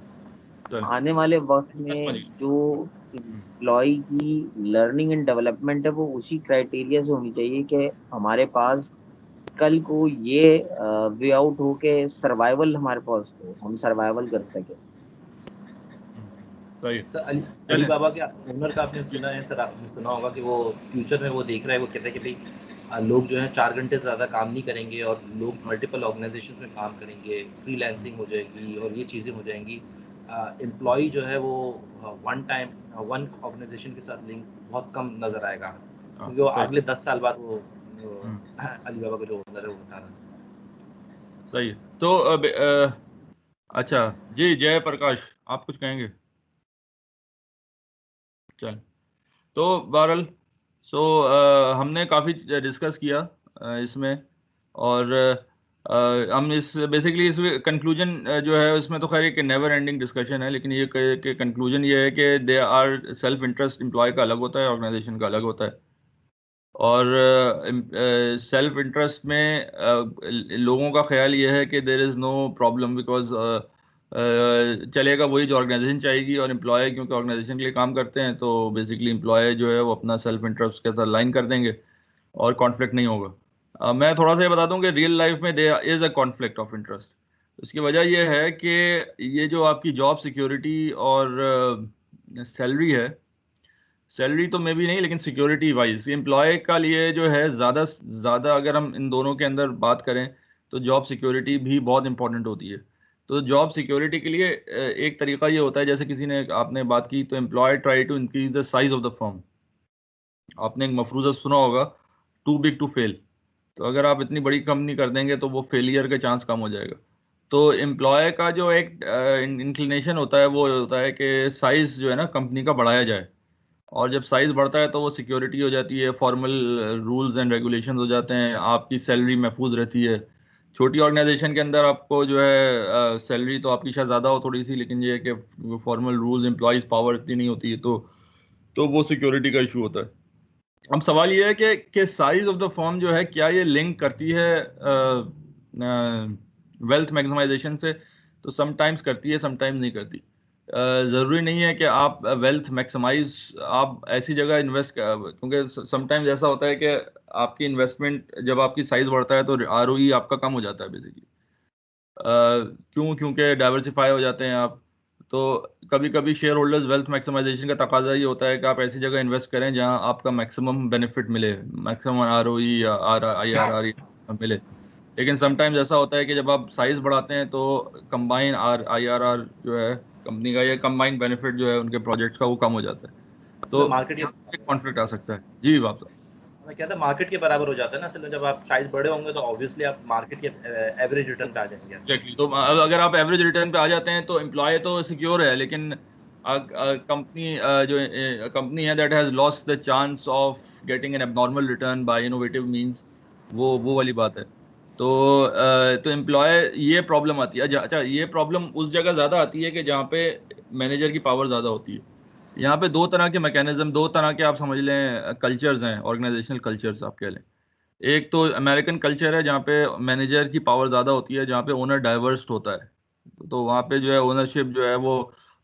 आने वाले वक्त में जो एम्प्लॉय की लर्निंग एंड डेवलपमेंट है वो उसी क्राइटेरिया से होनी चाहिए कि हमारे पास कल को ये वे आउट हो के सर्वाइवल हमारे पास हो, हम सर्वाइवल कर सके। सर अली बाबा के ओनर का आपने सुना है सर, आपने सुना होगा कि वो फ्यूचर में वो देख रहा है, वो कहता है कि भाई लोग जो है 4 घंटे से ज़्यादा काम नहीं करेंगे और लोग मल्टीपल ऑर्गेनाइजेशन में काम करेंगे, फ्रीलांसिंग हो जाएगी और ये चीज़ें हो जाएंगी। एम्प्लॉय जो है वो वन ऑर्गेनाइजेशन के साथ लिंक बहुत कम नज़र आएगा, क्योंकि वो अगले 10 साल बाद वो अली बाबा का जो ओनर है वो बता रहा है। सही है। तो अच्छा जी, जय प्रकाश आप कुछ कहेंगे? चल तो बहरहाल हमने काफ़ी डिस्कस किया इसमें, और हम इस बेसिकली इस कंक्लूजन जो है उसमें तो खैर एक नेवर एंडिंग डिस्कशन है, लेकिन ये कि कंक्लूजन ये है कि they are self interest employ का अलग होता है, ऑर्गेनाइजेशन का अलग होता है। और सेल्फ इंटरेस्ट में लोगों का ख्याल ये है कि there is no problem because चलेगा वही जो ऑर्गेनाइजेशन चाहेगी, और एम्प्लॉय क्योंकि ऑर्गेनाइजेशन के लिए काम करते हैं तो बेसिकली एम्प्लॉय जो है वो अपना सेल्फ इंटरेस्ट के साथ लाइन कर देंगे और कॉन्फ्लिक्ट नहीं होगा। मैं थोड़ा सा ये बता दूं कि रियल लाइफ में there is a conflict of interest. उसकी वजह यह है कि ये जो आपकी जॉब सिक्योरिटी और सैलरी है, सैलरी तो मे भी नहीं, लेकिन सिक्योरिटी वाइज एम्प्लॉय का लिए जो है ज़्यादा अगर हम इन दोनों के अंदर बात करें तो जॉब सिक्योरिटी भी बहुत इंपॉर्टेंट होती है। तो जॉब सिक्योरिटी के लिए एक तरीका ये होता है, जैसे किसी ने आपने बात की, तो employ try to increase the size of the firm. आपने एक मफरूज़ा सुना होगा, टू बिग टू फेल। तो अगर आप इतनी बड़ी कंपनी कर देंगे तो वो फेलियर का चांस कम हो जाएगा। तो एम्प्लॉय का जो एक इंक्लिनेशन होता है वो होता है कि साइज़ जो है ना कंपनी का बढ़ाया जाए, और जब साइज़ बढ़ता है तो वो सिक्योरिटी हो जाती है, फॉर्मल रूल्स एंड रेगुलेशंस हो जाते हैं, आपकी सैलरी महफूज रहती है। छोटी ऑर्गेनाइजेशन के अंदर आपको जो है सैलरी तो आपकी शायद ज़्यादा हो थोड़ी सी, लेकिन ये है कि फॉर्मल रूल्स, एम्प्लॉयज़ पावर इतनी नहीं होती है, तो वो सिक्योरिटी का इशू होता है। अब सवाल ये है कि साइज ऑफ द फर्म जो है, क्या ये लिंक करती है वेल्थ मैक्सिमाइजेशन से? तो समटाइम्स करती है, समटाइम्स नहीं करती। ज़रूरी नहीं है कि आप वेल्थ मैक्सिमाइज आप ऐसी जगह इन्वेस्ट, क्योंकि समटाइम्स ऐसा होता है कि आपकी इन्वेस्टमेंट जब आपकी साइज बढ़ता है तो ROE आपका कम हो जाता है बेसिकली। क्योंकि डाइवर्सिफाई हो जाते हैं आप। तो कभी कभी शेयर होल्डर्स वेल्थ मैक्सिमाइजेशन का तकाजा ये होता है कि आप ऐसी जगह इन्वेस्ट करें जहां आपका मैक्सिमम बेनिफिट मिले, मैक्सिमम ROE या IRR मिले। लेकिन समटाइम्स ऐसा होता है कि जब आप साइज बढ़ाते हैं तो कंबाइन IRR जो है कंपनी का, या कंबाइंड बेनिफिट जो है उनके प्रोजेक्ट्स का, वो कम हो जाता है। तो मार्केट एक कॉन्फ्लिक्ट आ सकता है। जी बाप मैं कहता मार्केट के बराबर हो जाता है ना, चलो जब आप साइज बड़े होंगे तो ऑब्वियसली आप मार्केट के एवरेज रिटर्न पे आ जाएंगे। एग्जैक्टली। तो अगर आप एवरेज रिटर्न पे आ जाते हैं तो एम्प्लॉय तो सिक्योर है, लेकिन कंपनी जो कंपनी है that has lost the chance of getting an abnormal return by innovative means, वो वाली बात है। तो एम्प्लॉय ये प्रॉब्लम आती है। अच्छा, ये प्रॉब्लम उस जगह ज़्यादा आती है कि जहाँ पे मैनेजर की पावर ज़्यादा होती है। यहाँ पे दो तरह के मैकेनिज्म, दो तरह के आप समझ लें कल्चर्स हैं, ऑर्गेनाइजेशनल कल्चर्स आप कह लें। एक तो अमेरिकन कल्चर है जहाँ पे मैनेजर की पावर ज़्यादा होती है, जहाँ पे ओनर डाइवर्स्ड होता है। तो वहाँ पे जो है ओनरशिप जो है वो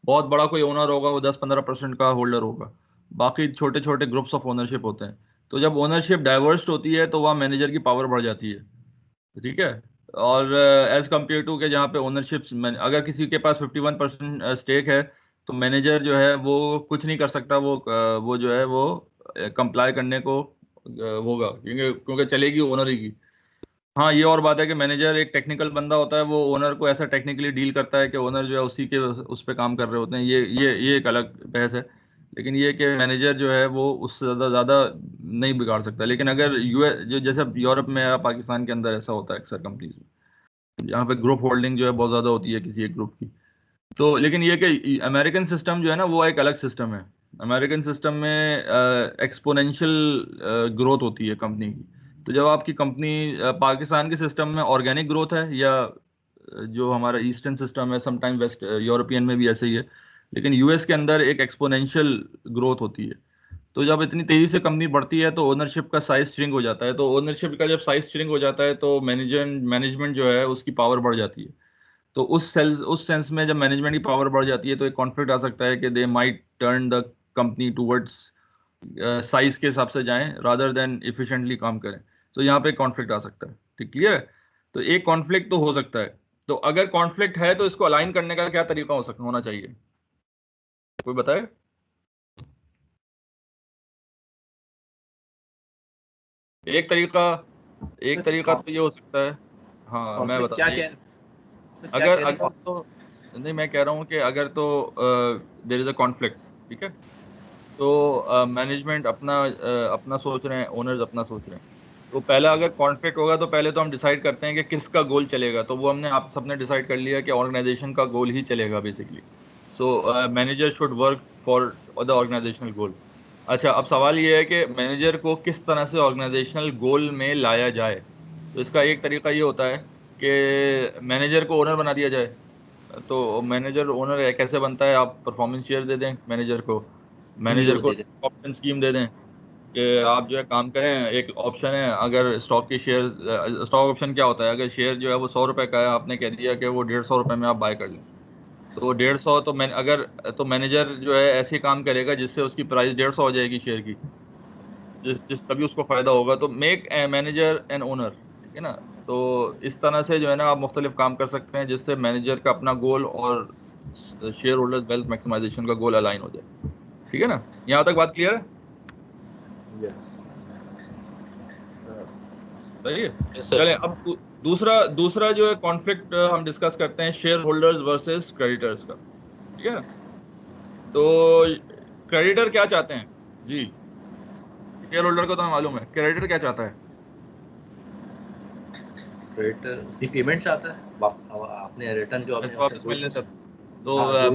बहुत बड़ा कोई ओनर होगा, वो 10-15% का होल्डर होगा, बाकी छोटे छोटे ग्रुप्स ऑफ ओनरशिप होते हैं। तो जब ओनरशिप डाइवर्स्ड होती है तो वहाँ मैनेजर की पावर बढ़ जाती है, ठीक है। और एज कम्पेयर टू के जहाँ पे ओनरशिप, अगर किसी के पास 51% स्टेक है तो मैनेजर जो है वो कुछ नहीं कर सकता, वो जो है वो कंप्लाई करने को होगा, क्योंकि चलेगी ओनर ही की। हाँ, ये और बात है कि मैनेजर एक टेक्निकल बंदा होता है, वो ओनर को ऐसा टेक्निकली डील करता है कि ओनर जो है उसी के उस पर काम कर रहे होते हैं। ये एक अलग बहस है। लेकिन ये कि मैनेजर जो है वो उससे ज़्यादा नहीं बिगाड़ सकता। लेकिन अगर US जो जैसे यूरोप में या पाकिस्तान के अंदर ऐसा होता है अक्सर कंपनीज में, यहाँ पे ग्रुप होल्डिंग जो है बहुत ज़्यादा होती है किसी एक ग्रुप की। तो लेकिन ये कि अमेरिकन सिस्टम जो है ना वो एक अलग सिस्टम है। अमेरिकन सिस्टम में एक्सपोनेंशियल ग्रोथ होती है कंपनी की। तो जब आपकी कंपनी, पाकिस्तान के सिस्टम में ऑर्गेनिक ग्रोथ है, या जो हमारा ईस्टर्न सिस्टम है, समटाइम वेस्ट यूरोपियन में भी ऐसे ही है, लेकिन US के अंदर एक एक्सपोनेंशियल ग्रोथ होती है। तो जब इतनी तेजी से कंपनी बढ़ती है तो ओनरशिप का साइज श्रिंक हो जाता है। तो ओनरशिप का जब साइज श्रिंक हो जाता है तो मैनेजमेंट जो है उसकी पावर बढ़ जाती है। तो उस सेंस में जब मैनेजमेंट की पावर बढ़ जाती है तो एक कॉन्फ्लिक्ट आ सकता है कि they might turn the company towards size के हिसाब से जाएं रादर देन इफिशिएंटली काम करें। तो यहाँ पे कॉन्फ्लिक्ट आ सकता है। ठीक, क्लियर है? तो एक कॉन्फ्लिक्ट तो हो सकता है। तो अगर कॉन्फ्लिक्ट है तो इसको अलाइन करने का क्या तरीका होना चाहिए, कोई बताए? एक तरीका तो ये हो सकता है, हाँ मैं बता, अगर तो नहीं, मैं कह रहा हूँ कि अगर तो देयर इज अ कॉन्फ्लिक्ट, ठीक है, तो मैनेजमेंट अपना सोच रहे हैं, ओनर्स अपना सोच रहे हैं, तो पहला अगर कॉन्फ्लिक्ट होगा तो पहले तो हम डिसाइड करते हैं कि किसका गोल चलेगा। तो वो आप सबने डिसाइड कर लिया कि ऑर्गेनाइजेशन का गोल ही चलेगा basically. So manager should work for the organisational goal. अच्छा, अब सवाल ये है कि मैनेजर को किस तरह से ऑर्गेनाइजेशनल गोल में लाया जाए। तो इसका एक तरीका ये होता है कि मैनेजर को ओनर बना दिया जाए। तो मैनेजर ओनर कैसे बनता है, आप परफॉर्मेंस शेयर दे दें मैनेजर को ऑप्शन स्कीम दे दें कि आप जो है काम करें। एक ऑप्शन है, अगर स्टॉक के शेयर, स्टॉक ऑप्शन क्या होता है, अगर शेयर जो है वो 100 रुपये का है, आपने कह दिया कि वो 150 रुपये में आप बाय कर लें, तो 150, तो मैनेजर जो है ऐसे काम करेगा जिससे उसकी प्राइस 150 हो जाएगी शेयर की, जिस तभी उसको फायदा होगा। तो मेक मैनेजर एन ओनर, ठीक है ना। तो इस तरह से जो है ना आप मुख्तलिफ काम कर सकते हैं जिससे मैनेजर का अपना गोल और शेयर होल्डर्स वेल्थ मैक्सिमाइजेशन का गोल अलाइन हो जाए। ठीक है ना, यहाँ तक बात क्लियर है? सही है। चलें अब दूसरा जो है कॉन्फ्लिक्ट हम डिस्कस करते हैं शेयर होल्डर्स वर्सेस क्रेडिटर्स का। ठीक है, तो क्रेडिटर क्या चाहते हैं जी? शेयर होल्डर को तो हमें मालूम है, क्रेडिटर क्या चाहता है? क्रेडिटर पेमेंट चाहता है, आपने रिटर्न जो आपने वापस मिलने तक। तो हाँ,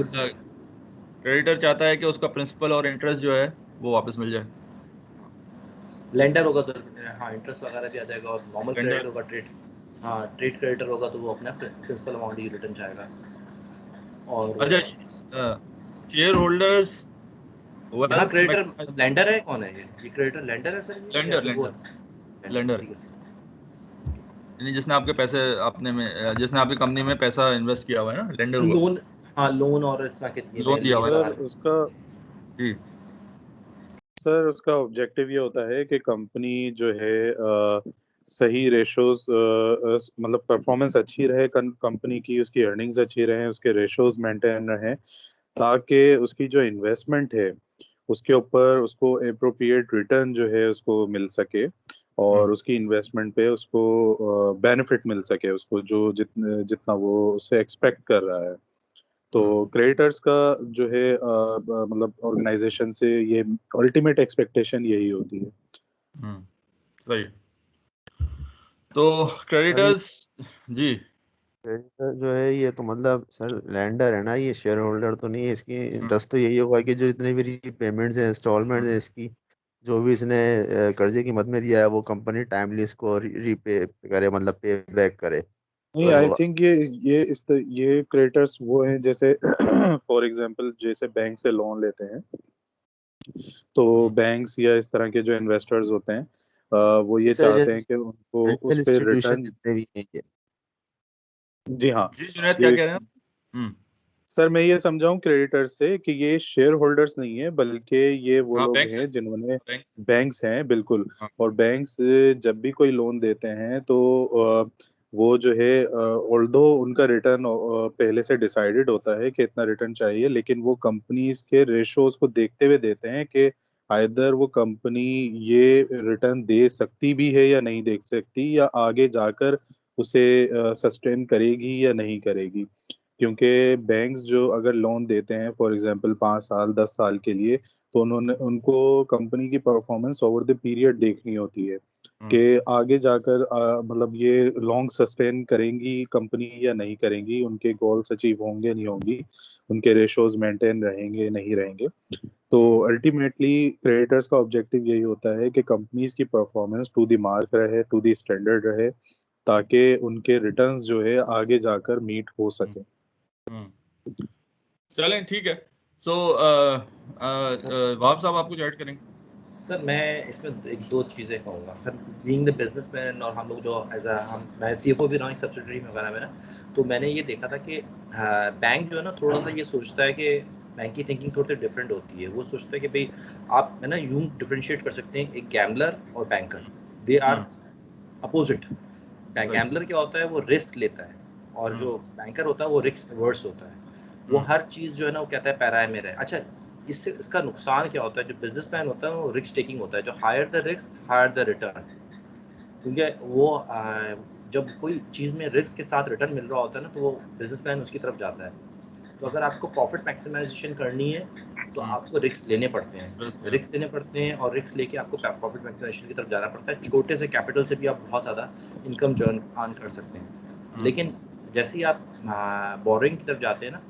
क्रेडिटर चाहता है कि उसका प्रिंसिपल और इंटरेस्ट जो है वो वापस मिल जाए। लेंडर होगा तो हाँ इंटरेस्ट वगैरह भी आ जाएगा, और नॉर्मल Lender। क्रेडिटर होगा ट्रेड क्रेडिटर होगा तो वो अपना प्रिंसिपल अमाउंट ही रिटर्न चाहेगा। और अच्छा, शेयर होल्डर्स यहाँ क्रेडिटर लेंडर है, कौन है ये क्रेडिटर लेंडर है सर? लेंडर यानी जिसने आपके पैसे जिसने आपकी कंपनी में पैसा इन्वेस्ट किया हुआ है ना, लेंडर हुआ। लोन, हाँ लोन और इस तरह के लोन दिया हुआ है उसका जी। सर उसका ऑब्जेक्टिव ये होता है कि कंपनी जो है सही रेशोज, मतलब परफॉर्मेंस अच्छी रहे कंपनी की, उसकी अर्निंग्स अच्छी रहे, उसके रेशोज मेंटेन रहे, ताकि उसकी जो इन्वेस्टमेंट है उसके ऊपर उसको अप्रोप्रिएट रिटर्न जो है उसको मिल सके, और उसकी इन्वेस्टमेंट पे उसको बेनिफिट मिल सके, उसको जो जितना वो उससे एक्सपेक्ट कर रहा है। तो क्रेडिटर्स का जो है मतलब ऑर्गेनाइजेशन से ये अल्टीमेट एक्सपेक्टेशन यही होती है। सही। तो क्रेडिटर्स जी, क्रेडिटर जो है ये तो मतलब सर लेंडर है ना, ये शेयर होल्डर तो नहीं है। इसकी इंटरेस्ट तो यही होगा कि जो जितने भी पेमेंट्स हैं, इंस्टॉलमेंट्स हैं, इसकी जो भी इसने कर्जे की मद में दिया है वो कंपनी टाइमली इसको रीपे करे, मतलब पे बैक करे। नहीं, आई थिंक ये क्रेडिटर्स वो हैं जैसे फॉर एग्जांपल जैसे बैंक से लोन लेते हैं, तो बैंक्स या इस तरह के जो इन्वेस्टर्स होते हैं वो ये चाहते हैं कि उनको उस पे इंस्टीट्यूशन रिटर्न। जितने भी हैं ये। जी हाँ, जी जुनैद क्या कह रहे हैं? सर मैं ये समझाऊं क्रेडिटर से कि ये शेयर होल्डर्स नहीं है, बल्कि ये वो हाँ, लोग बैंक हैं जिन्होंने बैंक बैंक्स हैं बिल्कुल। हाँ। और बैंक्स जब भी कोई लोन देते हैं तो वो जो है ऑल्दो उनका रिटर्न पहले से डिसाइडेड होता है कि इतना रिटर्न चाहिए, लेकिन वो कंपनीज के रेशोज को देखते हुए देते हैं कि आइदर वो कंपनी ये रिटर्न दे सकती भी है या नहीं दे सकती, या आगे जाकर उसे सस्टेन करेगी या नहीं करेगी। क्योंकि बैंक्स जो अगर लोन देते हैं फॉर एग्जांपल 5 साल 10 साल के लिए, तो उन्होंने उनको कंपनी की परफॉर्मेंस ओवर द पीरियड देखनी होती है कि आगे जाकर मतलब ये लॉन्ग सस्टेन करेंगी कंपनी या नहीं करेंगी, उनके गोल्स अचीव होंगे नहीं होंगी, उनके रेशोज मेंटेन रहेंगे नहीं रहेंगे। तो अल्टीमेटली क्रेडिटर्स का ऑब्जेक्टिव यही होता है कि कंपनीज की परफॉर्मेंस टू द मार्क रहे, टू द स्टैंडर्ड रहे, ताकि उनके रिटर्न्स जो है आगे जाकर मीट हो सके। चलें ठीक है। सो वहाब साहब आप कुछ ऐड करेंगे? सर मैं इसमें एक दो चीज़ें कहूँगा सर। बीइंग द बिजनेसमैन, और हम लोग जो मैं सीएफओ भी रहा हूँ एक सब्सिडरी में वगैरह में ना, तो मैंने ये देखा था कि बैंक जो है ना थोड़ा सा ये सोचता है कि बैंक की थिंकिंग थोड़ी सी डिफरेंट होती है। वो सोचता है कि भाई आप है ना यूं डिफरेंशिएट कर सकते हैं एक गैम्बलर और banker, they are opposite. Gambler क्या होता है, वो रिस्क लेता है, और जो बैंकर होता है वो रिस्क अवर्स होता है। वो हर चीज़ जो है ना वो कहता है पैरामीटर है। अच्छा, इससे इसका नुकसान क्या होता है? जो बिजनेसमैन होता है वो रिस्क टेकिंग होता है, जो higher the risk higher the return. क्योंकि वो जब कोई चीज़ में रिस्क के साथ रिटर्न मिल रहा होता है ना, तो वो बिजनेसमैन उसकी तरफ जाता है। तो अगर आपको प्रॉफिट मैक्सिमाइजेशन करनी है तो आपको रिस्क लेने पड़ते हैं, रिस्क लेने पड़ते हैं, और रिस्क लेके आपको प्रॉफिट मैक्सिमाइजेशन की तरफ जाना पड़ता है। छोटे से कैपिटल से भी आप बहुत ज़्यादा इनकम अर्न कर सकते हैं। लेकिन जैसे ही आप बोरिंग की तरफ जाते हैं ना,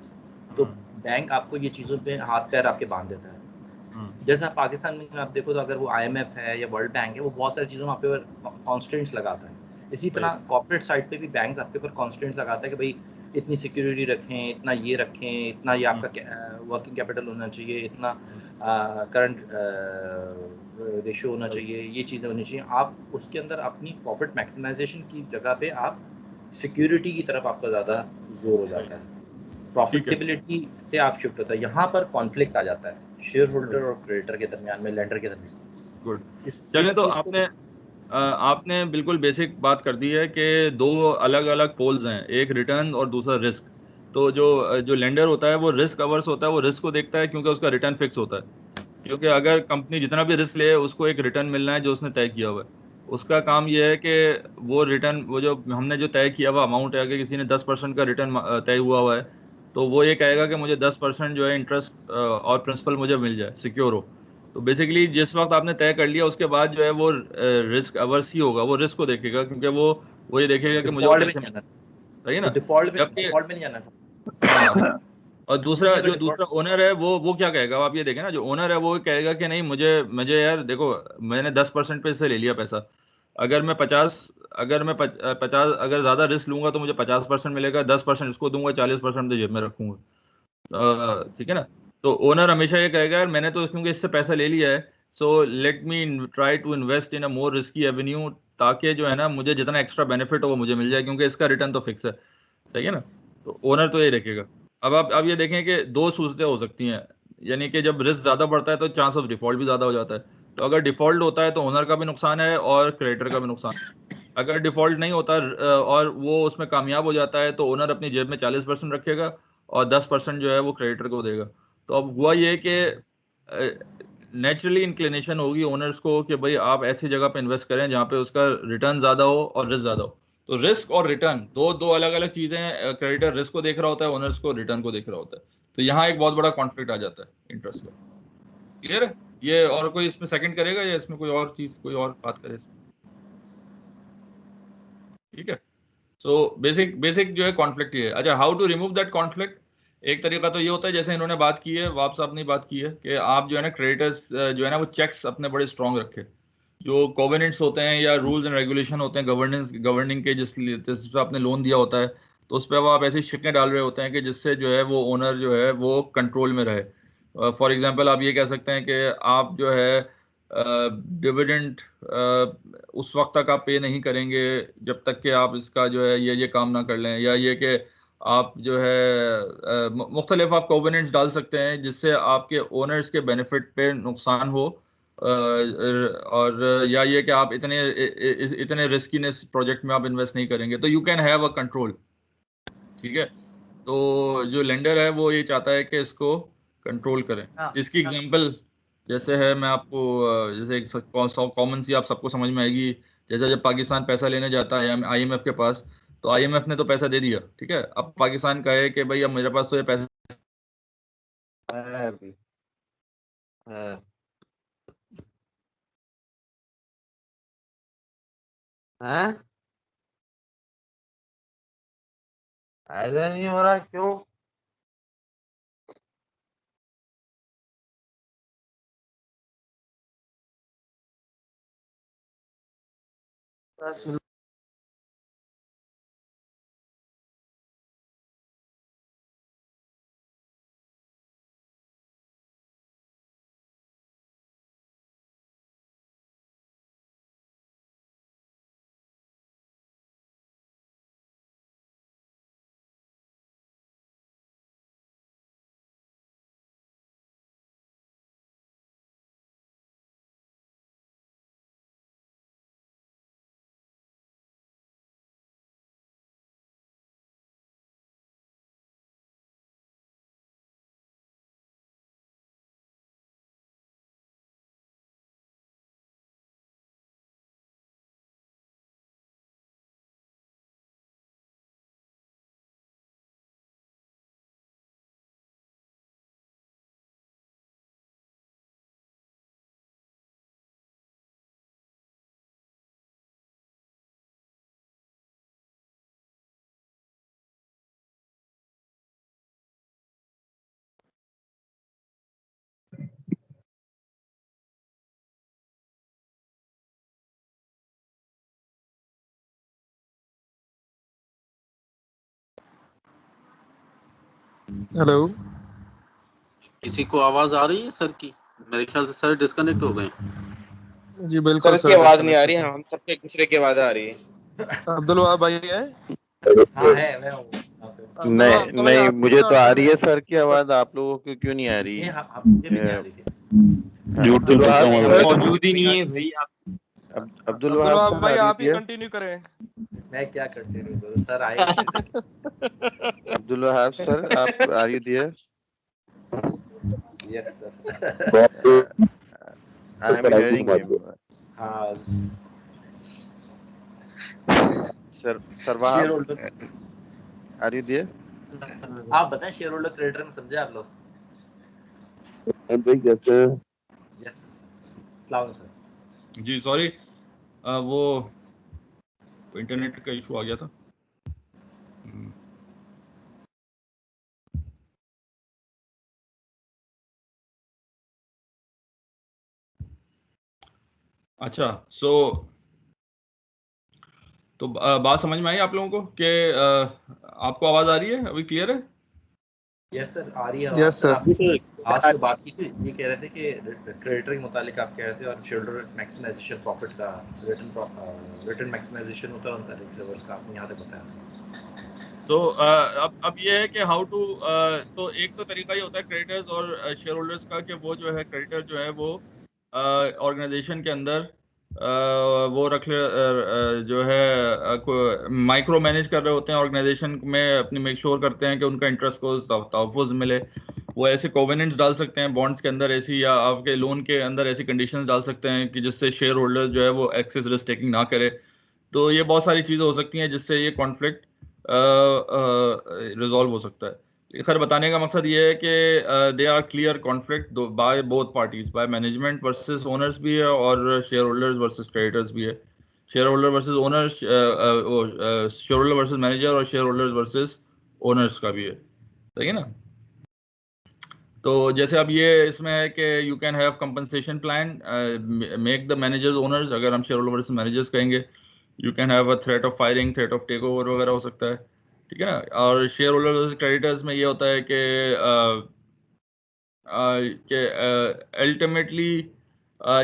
तो बैंक आपको ये चीज़ों पे हाथ पैर आपके बांध देता है। जैसा पाकिस्तान में आप देखो तो अगर वो IMF है या वर्ल्ड बैंक है, वो बहुत सारी चीज़ों में आपके ऊपर कॉन्स्टेंट्स लगाता है। इसी तरह कॉर्पोरेट साइड पे भी बैंक आपके ऊपर कॉन्स्टेंट्स लगाता है कि भाई इतनी सिक्योरिटी रखें, इतना ये रखें, इतना ये आपका वर्किंग कैपिटल होना चाहिए, इतना करंट रेशियो होना चाहिए, ये चीज़ें होनी चाहिए। आप उसके अंदर अपनी प्रॉफिट मैक्सिमाइजेशन की जगह पे आप सिक्योरिटी की तरफ आपका ज़्यादा जोर हो जाता है, प्रॉफिटेबिलिटी से आप शिफ्ट होता है। यहाँ पर कॉन्फ्लिक्ट आ जाता है शेयर होल्डर और क्रेडिटर के दरमियान में, लेंडर के दरमियान। गुड। चलिए, तो आपने आपने बिल्कुल बेसिक बात कर दी है कि दो अलग अलग पोल्स हैं, एक रिटर्न और दूसरा रिस्क। तो जो लेंडर होता है वो रिस्क अवर्स होता है, वो रिस्क को देखता है क्योंकि उसका रिटर्न फिक्स होता है। क्योंकि अगर कंपनी जितना भी रिस्क ले उसको एक रिटर्न मिलना है जो उसने तय किया हुआ है। उसका काम ये है कि वो रिटर्न, वो जो हमने जो तय किया हुआ अमाउंट है, अगर किसी ने 10% का रिटर्न तय हुआ है, तो वो ये कहेगा कि मुझे 10% जो है इंटरेस्ट और प्रिंसिपल मुझे मिल जाए, सिक्योर हो। तो बेसिकली जिस वक्त आपने तय कर लिया उसके बाद जो है वो रिस्क अवर्स ही होगा, वो रिस्क को देखेगा क्योंकि वो ये देखेगा कि मुझे वो डिफॉल्ट में कैसे नहीं मिले। जाना, सही है ना? डिफॉल्ट जबकि में नहीं जाना था। हाँ, और दूसरा कंपनी जो अगर दूसरा डिफॉल्ट, ओनर है वो क्या कहेगा, आप ये देखें ना, जो ओनर है वो कहेगा कि नहीं, मुझे मुझे यार देखो, मैंने 10% पे इससे ले लिया पैसा। अगर मैं 50 अगर मैं 50 अगर ज़्यादा रिस्क लूंगा तो मुझे 50% मिलेगा, 10% इसको दूंगा, 40% तो जेब में रखूंगा। ठीक है ना? तो ओनर हमेशा ये कहेगा यार मैंने तो क्योंकि इससे पैसा ले लिया है, so let me try to invest in a more risky avenue, ताकि जो है ना मुझे जितना एक्स्ट्रा बेनिफिट हो वो मुझे मिल जाए, क्योंकि इसका रिटर्न तो फिक्स है। सही है ना? तो ओनर तो ये देखेगा। अब आप ये देखें कि दो सूरतें हो सकती हैं, यानी कि जब रिस्क ज़्यादा बढ़ता है तो चांस ऑफ डिफॉल्ट भी ज़्यादा हो जाता है। तो अगर डिफॉल्ट होता है तो ओनर का भी नुकसान है और क्रेडिटर का भी नुकसान है। अगर डिफॉल्ट नहीं होता और वो उसमें कामयाब हो जाता है तो ओनर अपनी जेब में 40% रखेगा और 10% जो है वो क्रेडिटर को देगा। तो अब हुआ ये कि नेचुरली इंक्लिनेशन होगी ओनर्स को कि भाई आप ऐसी जगह पे इन्वेस्ट करें जहाँ पे उसका रिटर्न ज़्यादा हो और रिस्क ज़्यादा हो। तो रिस्क और रिटर्न दो दो अलग अलग चीज़ें हैं। क्रेडिटर रिस्क को देख रहा होता है, ओनर्स को रिटर्न को देख रहा होता है। तो यहाँ एक बहुत बड़ा कॉन्फ्लिक्ट आ जाता है इंटरेस्ट का। क्लियर है ये? और कोई इसमें सेकंड करेगा या इसमें कोई और चीज़, कोई और बात करे इसमें? ठीक है। सो बेसिक बेसिक जो है कॉन्फ्लिक्ट ये है। अच्छा, how to remove that conflict? एक तरीका तो ये होता है जैसे इन्होंने बात की है, वापस आपने बात की है, कि आप जो है ना क्रेडिटर्स जो है ना वो चेक्स अपने बड़े स्ट्रांग रखे। जो कोवेनेंट्स होते हैं या रूल्स एंड रेगुलेशन होते हैं गवर्निंग के, जिस पे आपने लोन दिया होता है, तो उस पर वो आप ऐसी शिक्कें डाल रहे होते हैं कि जिससे जो है वो ओनर जो है वो कंट्रोल में रहे। फॉर एग्जांपल आप ये कह सकते हैं कि आप जो है डिविडेंड उस वक्त तक आप पे नहीं करेंगे जब तक कि आप इसका जो है ये काम ना कर लें, या ये कि आप जो है मुख्तलिफ आप कोवेनेंट्स डाल सकते हैं जिससे आपके ओनर्स के बेनिफिट पे नुकसान हो। और या ये कि आप इतने रिस्कीनेस प्रोजेक्ट में आप इन्वेस्ट नहीं करेंगे, तो you can have a control. ठीक है? तो जो लेंडर है वो ये चाहता है कि इसको कंट्रोल करें। इसकी एग्जांपल जैसे है, मैं आपको जैसे एक कॉमन सी आप सबको समझ में आएगी। जैसे जब पाकिस्तान पैसा लेने जाता है आईएमएफ के पास, तो आईएमएफ ने तो पैसा दे दिया, ठीक है, अब पाकिस्तान कहे कि भाई अब मेरे पास तो ये पैसा है अभी है हैं? ऐसा नहीं हो रहा क्यों? बस हेलो किसी को आवाज आ रही है सर की? मेरे ख्याल से सर डिस्कनेक्ट हो गए। जी बिल्कुल सर की आवाज नहीं आ रही है, हम सबके एक दूसरे की आवाज आ रही है। अब्दुल वहाब भाई है? हाँ है, मैं हूँ। अब्दुल वहाब नहीं भाई नहीं, आप मुझे तो आ रही है सर की आवाज, आप लोगों को क्यों नहीं आ रही नहीं, है? मुझे भी नहीं आ रही थी। झूठ तो बोलता हूँ मौजूद ही नहीं है भाई। अब्दुल अब्दुल वहाब वहाब सर, भाई are you आप ही there? कंटिन्यू करें। मैं क्या कंटिन्यू करूं सर, आए अब्दुल वहाब सर, आप are you there? Yes sir. I am hearing him. हाँ sir share Wahab, holder, are you there? आप बताएं शेयर होल्डर क्रेडिटर में समझे आप लोग? भाई कैसे? यस सर, सर जी सॉरी, वो इंटरनेट का इशू आ गया था। अच्छा, सो तो बात समझ में आई आप लोगों को कि आपको आवाज आ रही है अभी, क्लियर है? यस सर, आ रही है Yes, आवाज सर। sir. आपने आज तो बात की थी, ये कह रहे थे कि क्रेडिटर के मुतालिक आप कह रहे थे, और शेयरहोल्डर मैक्सिमाइजेशन प्रॉफिट का रिटर्न मैक्सिमाइजेशन होता है उनका रिजर्व्स का, आपने यहाँ पे बताया। तो अब ये है कि हाउ टू, तो एक तो तरीका ये होता है क्रेडिटर्स और शेयर होल्डर्स का कि वो जो है क्रेडिटर जो है वो ऑर्गेनाइजेशन के अंदर वो रख ले, जो है माइक्रो मैनेज कर रहे होते हैं ऑर्गेनाइजेशन में, अपनी मेक श्योर करते हैं कि उनका इंटरेस्ट को तहफ़्फ़ुज़ मिले। वो ऐसे कोवेनेंट्स डाल सकते हैं बॉन्ड्स के अंदर ऐसी, या आपके लोन के अंदर ऐसी कंडीशंस डाल सकते हैं कि जिससे शेयर होल्डर जो है वो एक्सेस रिस्क टेकिंग ना करे। तो ये बहुत सारी चीज़ें हो सकती हैं जिससे ये कॉन्फ्लिक्ट रिजॉल्व हो सकता है। खैर बताने का मकसद ये है कि they are clear conflict by both parties, by management versus owners भी है और शेयर होल्डर्स वर्सेस क्रेडिटर्स भी है। Share holder versus owners, share holder versus manager, और शेयर होल्डर्स वर्सेस ओनर्स का भी है, सही है ना? तो जैसे अब ये इसमें है कि you can have compensation plan, make the managers owners, अगर हम शेयर होल्डर वर्सेस मैनेजर्स कहेंगे। You can have a threat of firing, threat of take over वगैरह हो सकता है, ठीक है ना? और शेयर होल्डर वर्सेस क्रेडिटर्स में ये होता है कि ultimately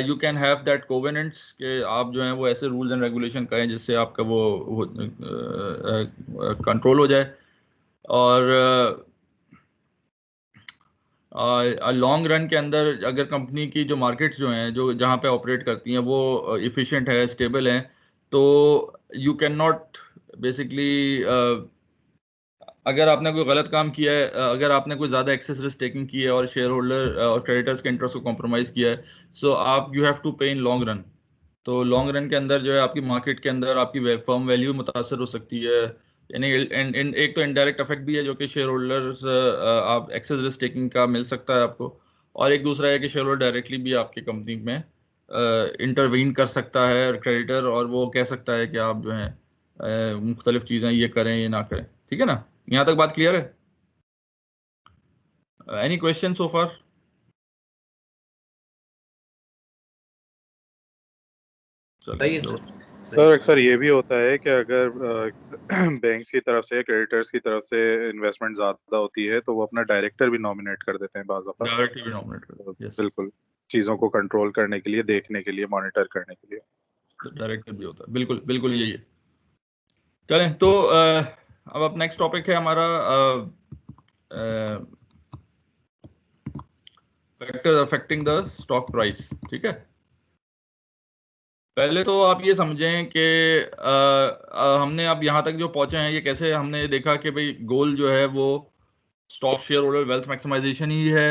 you can have that covenants कि आप जो हैं वो ऐसे रूल्स एंड रेगुलेशन करें जिससे आपका वो कंट्रोल हो जाए। और लॉन्ग रन के अंदर अगर कंपनी की जो मार्केट्स जो हैं, जो जहाँ पे ऑपरेट करती हैं वो इफ़िशिएंट है, स्टेबल हैं, तो यू कैन नॉट बेसिकली, अगर आपने कोई गलत काम किया है, अगर आपने कोई ज़्यादा एक्सेस रिस्क टेकिंग की है और शेयर होल्डर और क्रेडिटर्स के इंटरेस्ट को कॉम्प्रोमाइज़ किया है, सो आप यू हैव टू पे इन लॉन्ग रन। तो लॉन्ग रन के अंदर जो है आपकी मार्केट के अंदर आपकी फर्म वैल्यू मुतासर हो सकती है। यानी एक तो इनडायरेक्ट इफेक्ट भी है जो कि शेयर होल्डर्स, आप एक्सेस रिस्क टेकिंग का मिल सकता है आपको, और एक दूसरा है कि शेयर होल्डर डायरेक्टली भी आपकी कंपनी में इंटरवीन कर सकता है क्रेडिटर, और वो कह सकता है कि आप जो है मुख्तलिफ चीज़ें ये करें ये ना करें, ठीक है ना? यहाँ तक बात क्लियर है? एनी क्वेश्चन सो फार? सर अक्सर ये भी होता है कि अगर बैंक्स की तरफ से, क्रेडिटर्स की तरफ से इन्वेस्टमेंट ज्यादा होती है तो वो अपना डायरेक्टर भी नॉमिनेट कर देते हैं बाज़ दफा। डायरेक्टर भी नॉमिनेट कर, यस बिल्कुल, चीजों को कंट्रोल करने के लिए, देखने के लिए, मॉनिटर करने के लिए डायरेक्टर भी होता है। बिल्कुल बिल्कुल यही है। चलें तो अब नेक्स्ट टॉपिक है हमारा factors affecting the stock price, ठीक है? पहले तो आप ये समझें कि हमने अब यहाँ तक जो पहुंचे हैं ये कैसे, हमने देखा कि भाई गोल जो है वो stock share holder wealth maximisation ही है,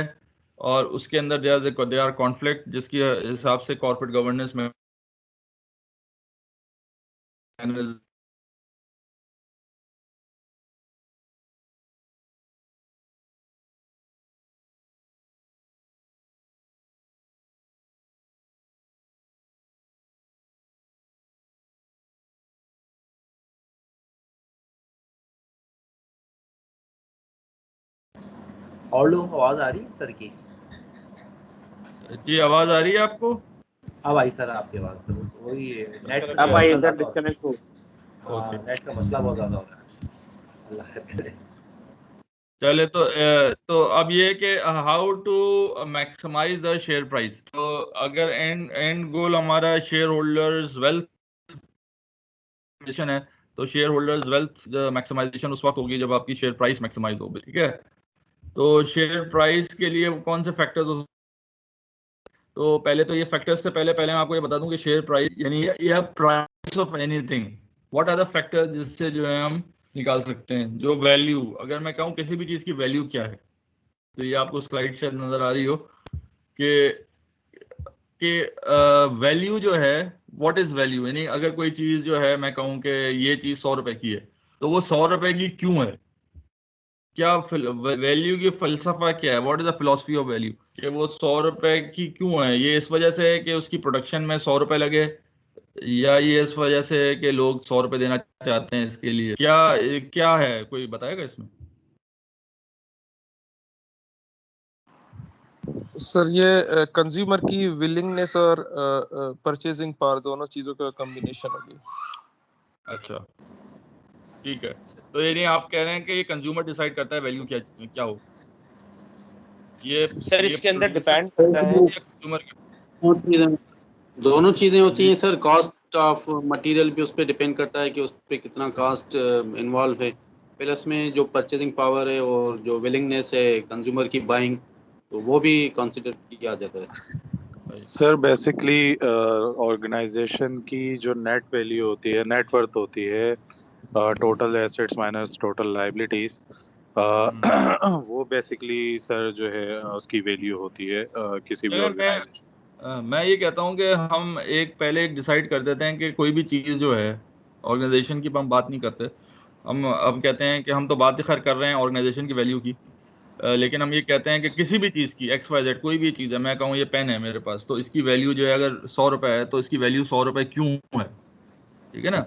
और उसके अंदर दे आर कॉन्फ्लिक्ट जिसके हिसाब से कॉर्पोरेट गवर्नेंस में और लोगों को आवाज आ रही है सर की? जी आवाज आ रही है आपको? अब आई सर आपकी आवाज सर, वही नेट अब भाई इधर डिस्कनेक्ट हो, नेट का मसला बहुत ज्यादा हो रहा है, अल्लाह करे। चले तो अब ये कि how to maximise the share price. तो अगर एंड गोल हमारा शेयर होल्डर्स वेल्थ है, तो शेयर होल्डर्स वेल्थ मैक्सिमाइजेशन उस वक्त होगी जब आपकी शेयर प्राइस मैक्सिमाइज होगी, ठीक है? तो शेयर प्राइस के लिए कौन से फैक्टर्स तो पहले तो ये फैक्टर्स से पहले मैं आपको ये बता दूं कि शेयर प्राइस यानी यह price of anything, what are the factors जिससे जो है हम निकाल सकते हैं जो वैल्यू, अगर मैं कहूँ किसी भी चीज़ की वैल्यू क्या है, तो ये आपको स्लाइड शायद नजर आ रही हो कि वैल्यू जो है, व्हाट इज वैल्यू, यानी अगर कोई चीज़ जो है मैं कहूँ कि ये चीज़ 100 रुपए की है, तो वो 100 रुपए की क्यों है, क्या वैल्यू की फलसफा क्या है, what is the philosophy of value, कि वो 100 रुपए की क्यों है, ये इस वजह से है कि उसकी प्रोडक्शन में 100 रुपए लगे, या ये इस वजह से है कि लोग 100 रुपए देना चाहते हैं इसके लिए, क्या क्या है, कोई बताएगा इसमें? सर ये कंज्यूमर की विलिंगनेस और परचेजिंग पावर दोनों चीजों का कॉम्बिनेशन होगी। अच्छा ठीक है, तो यानी आप कह रहे हैं कि ये कंज्यूमर डिसाइड करता है वैल्यू क्या हो, ये सर इसके अंदर डिपेंड करता है कंज्यूमर दोनों चीजें होती हैं सर। कॉस्ट ऑफ मटेरियल भी उस पर डिपेंड करता है कि उस पर कितना कॉस्ट इन्वॉल्व है, प्लस में जो परचेजिंग पावर है और जो विलिंगनेस है कंज्यूमर की बाइंग, तो वो भी कंसिडर किया जाता है। सर बेसिकली ऑर्गेनाइजेशन की जो नेट वैल्यू होती है, नेट वर्थ होती है, total assets minus total liabilities, वो बेसिकली सर जो है उसकी वैल्यू होती है किसी भी ऑर्गेनाइजेशन। मैं ये कहता हूँ कि हम पहले डिसाइड कर देते हैं कि कोई भी चीज़ जो है ऑर्गेनाइजेशन की हम बात नहीं करते, हम अब कहते हैं कि हम तो बात खैर कर रहे हैं ऑर्गेनाइजेशन की वैल्यू की, लेकिन हम ये कहते हैं कि किसी भी चीज़ की XYZ कोई भी चीज़ है, मैं कहूँ ये पेन है मेरे पास, तो इसकी वैल्यू जो है अगर 100 रुपए है तो इसकी वैल्यू 100 रुपए क्यों है, ठीक है ना?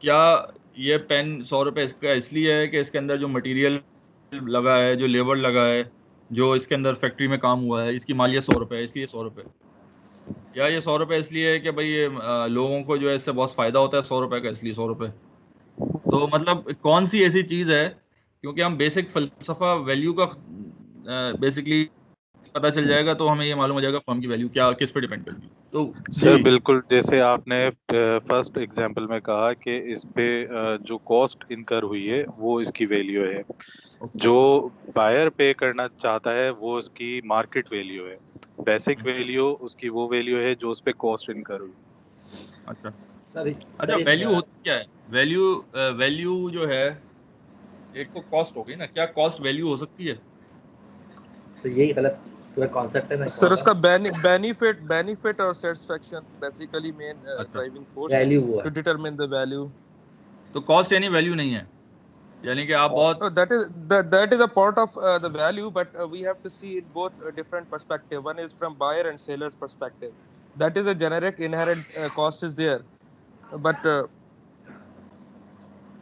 क्या ये पेन 100 रुपए इसका इसलिए है कि इसके अंदर जो मटेरियल लगा है, जो लेबर लगा है, जो इसके अंदर फैक्ट्री में काम हुआ है, इसकी मालियत 100 रुपए है इसलिए 100 रुपए, या ये 100 रुपए इसलिए है कि भाई ये लोगों को जो है इससे बहुत फायदा होता है 100 रुपए का इसलिए 100 रुपए, तो मतलब कौन सी ऐसी चीज़ है, क्योंकि हम बेसिक फलसफा वैल्यू का बेसिकली पता चल जाएगा तो हमें ये मालूम हो जाएगा फर्म की वैल्यू क्या किस पे डिपेंड करती है। तो सर बिल्कुल, जैसे आपने फर्स्ट एग्जांपल में कहा कि इस पे जो कॉस्ट इनकर हुई है वो इसकी वैल्यू है, जो बायर पे करना चाहता है वो उसकी मार्केट वैल्यू है, बेसिक वैल्यू उसकी वो वैल्यू है जो उस पे कॉस्ट इनकर हुई। अच्छा सर वैल्यू होती क्या है, वैल्यू जो है एक तो कॉस्ट हो गई ना, क्या कॉस्ट वैल्यू हो सकती है? तो यही गलत पूरा कॉन्सेप्ट है। मैं सर उसका बेनिफिट और satisfaction basically main driving force है टू डिटरमिन द वैल्यू। तो कॉस्ट यानी वैल्यू नहीं है, यानी कि आप बहुत that is a part of the value, but we have to see it both different perspective. One is from buyer and seller's perspective. That is a generic inherent cost is there, but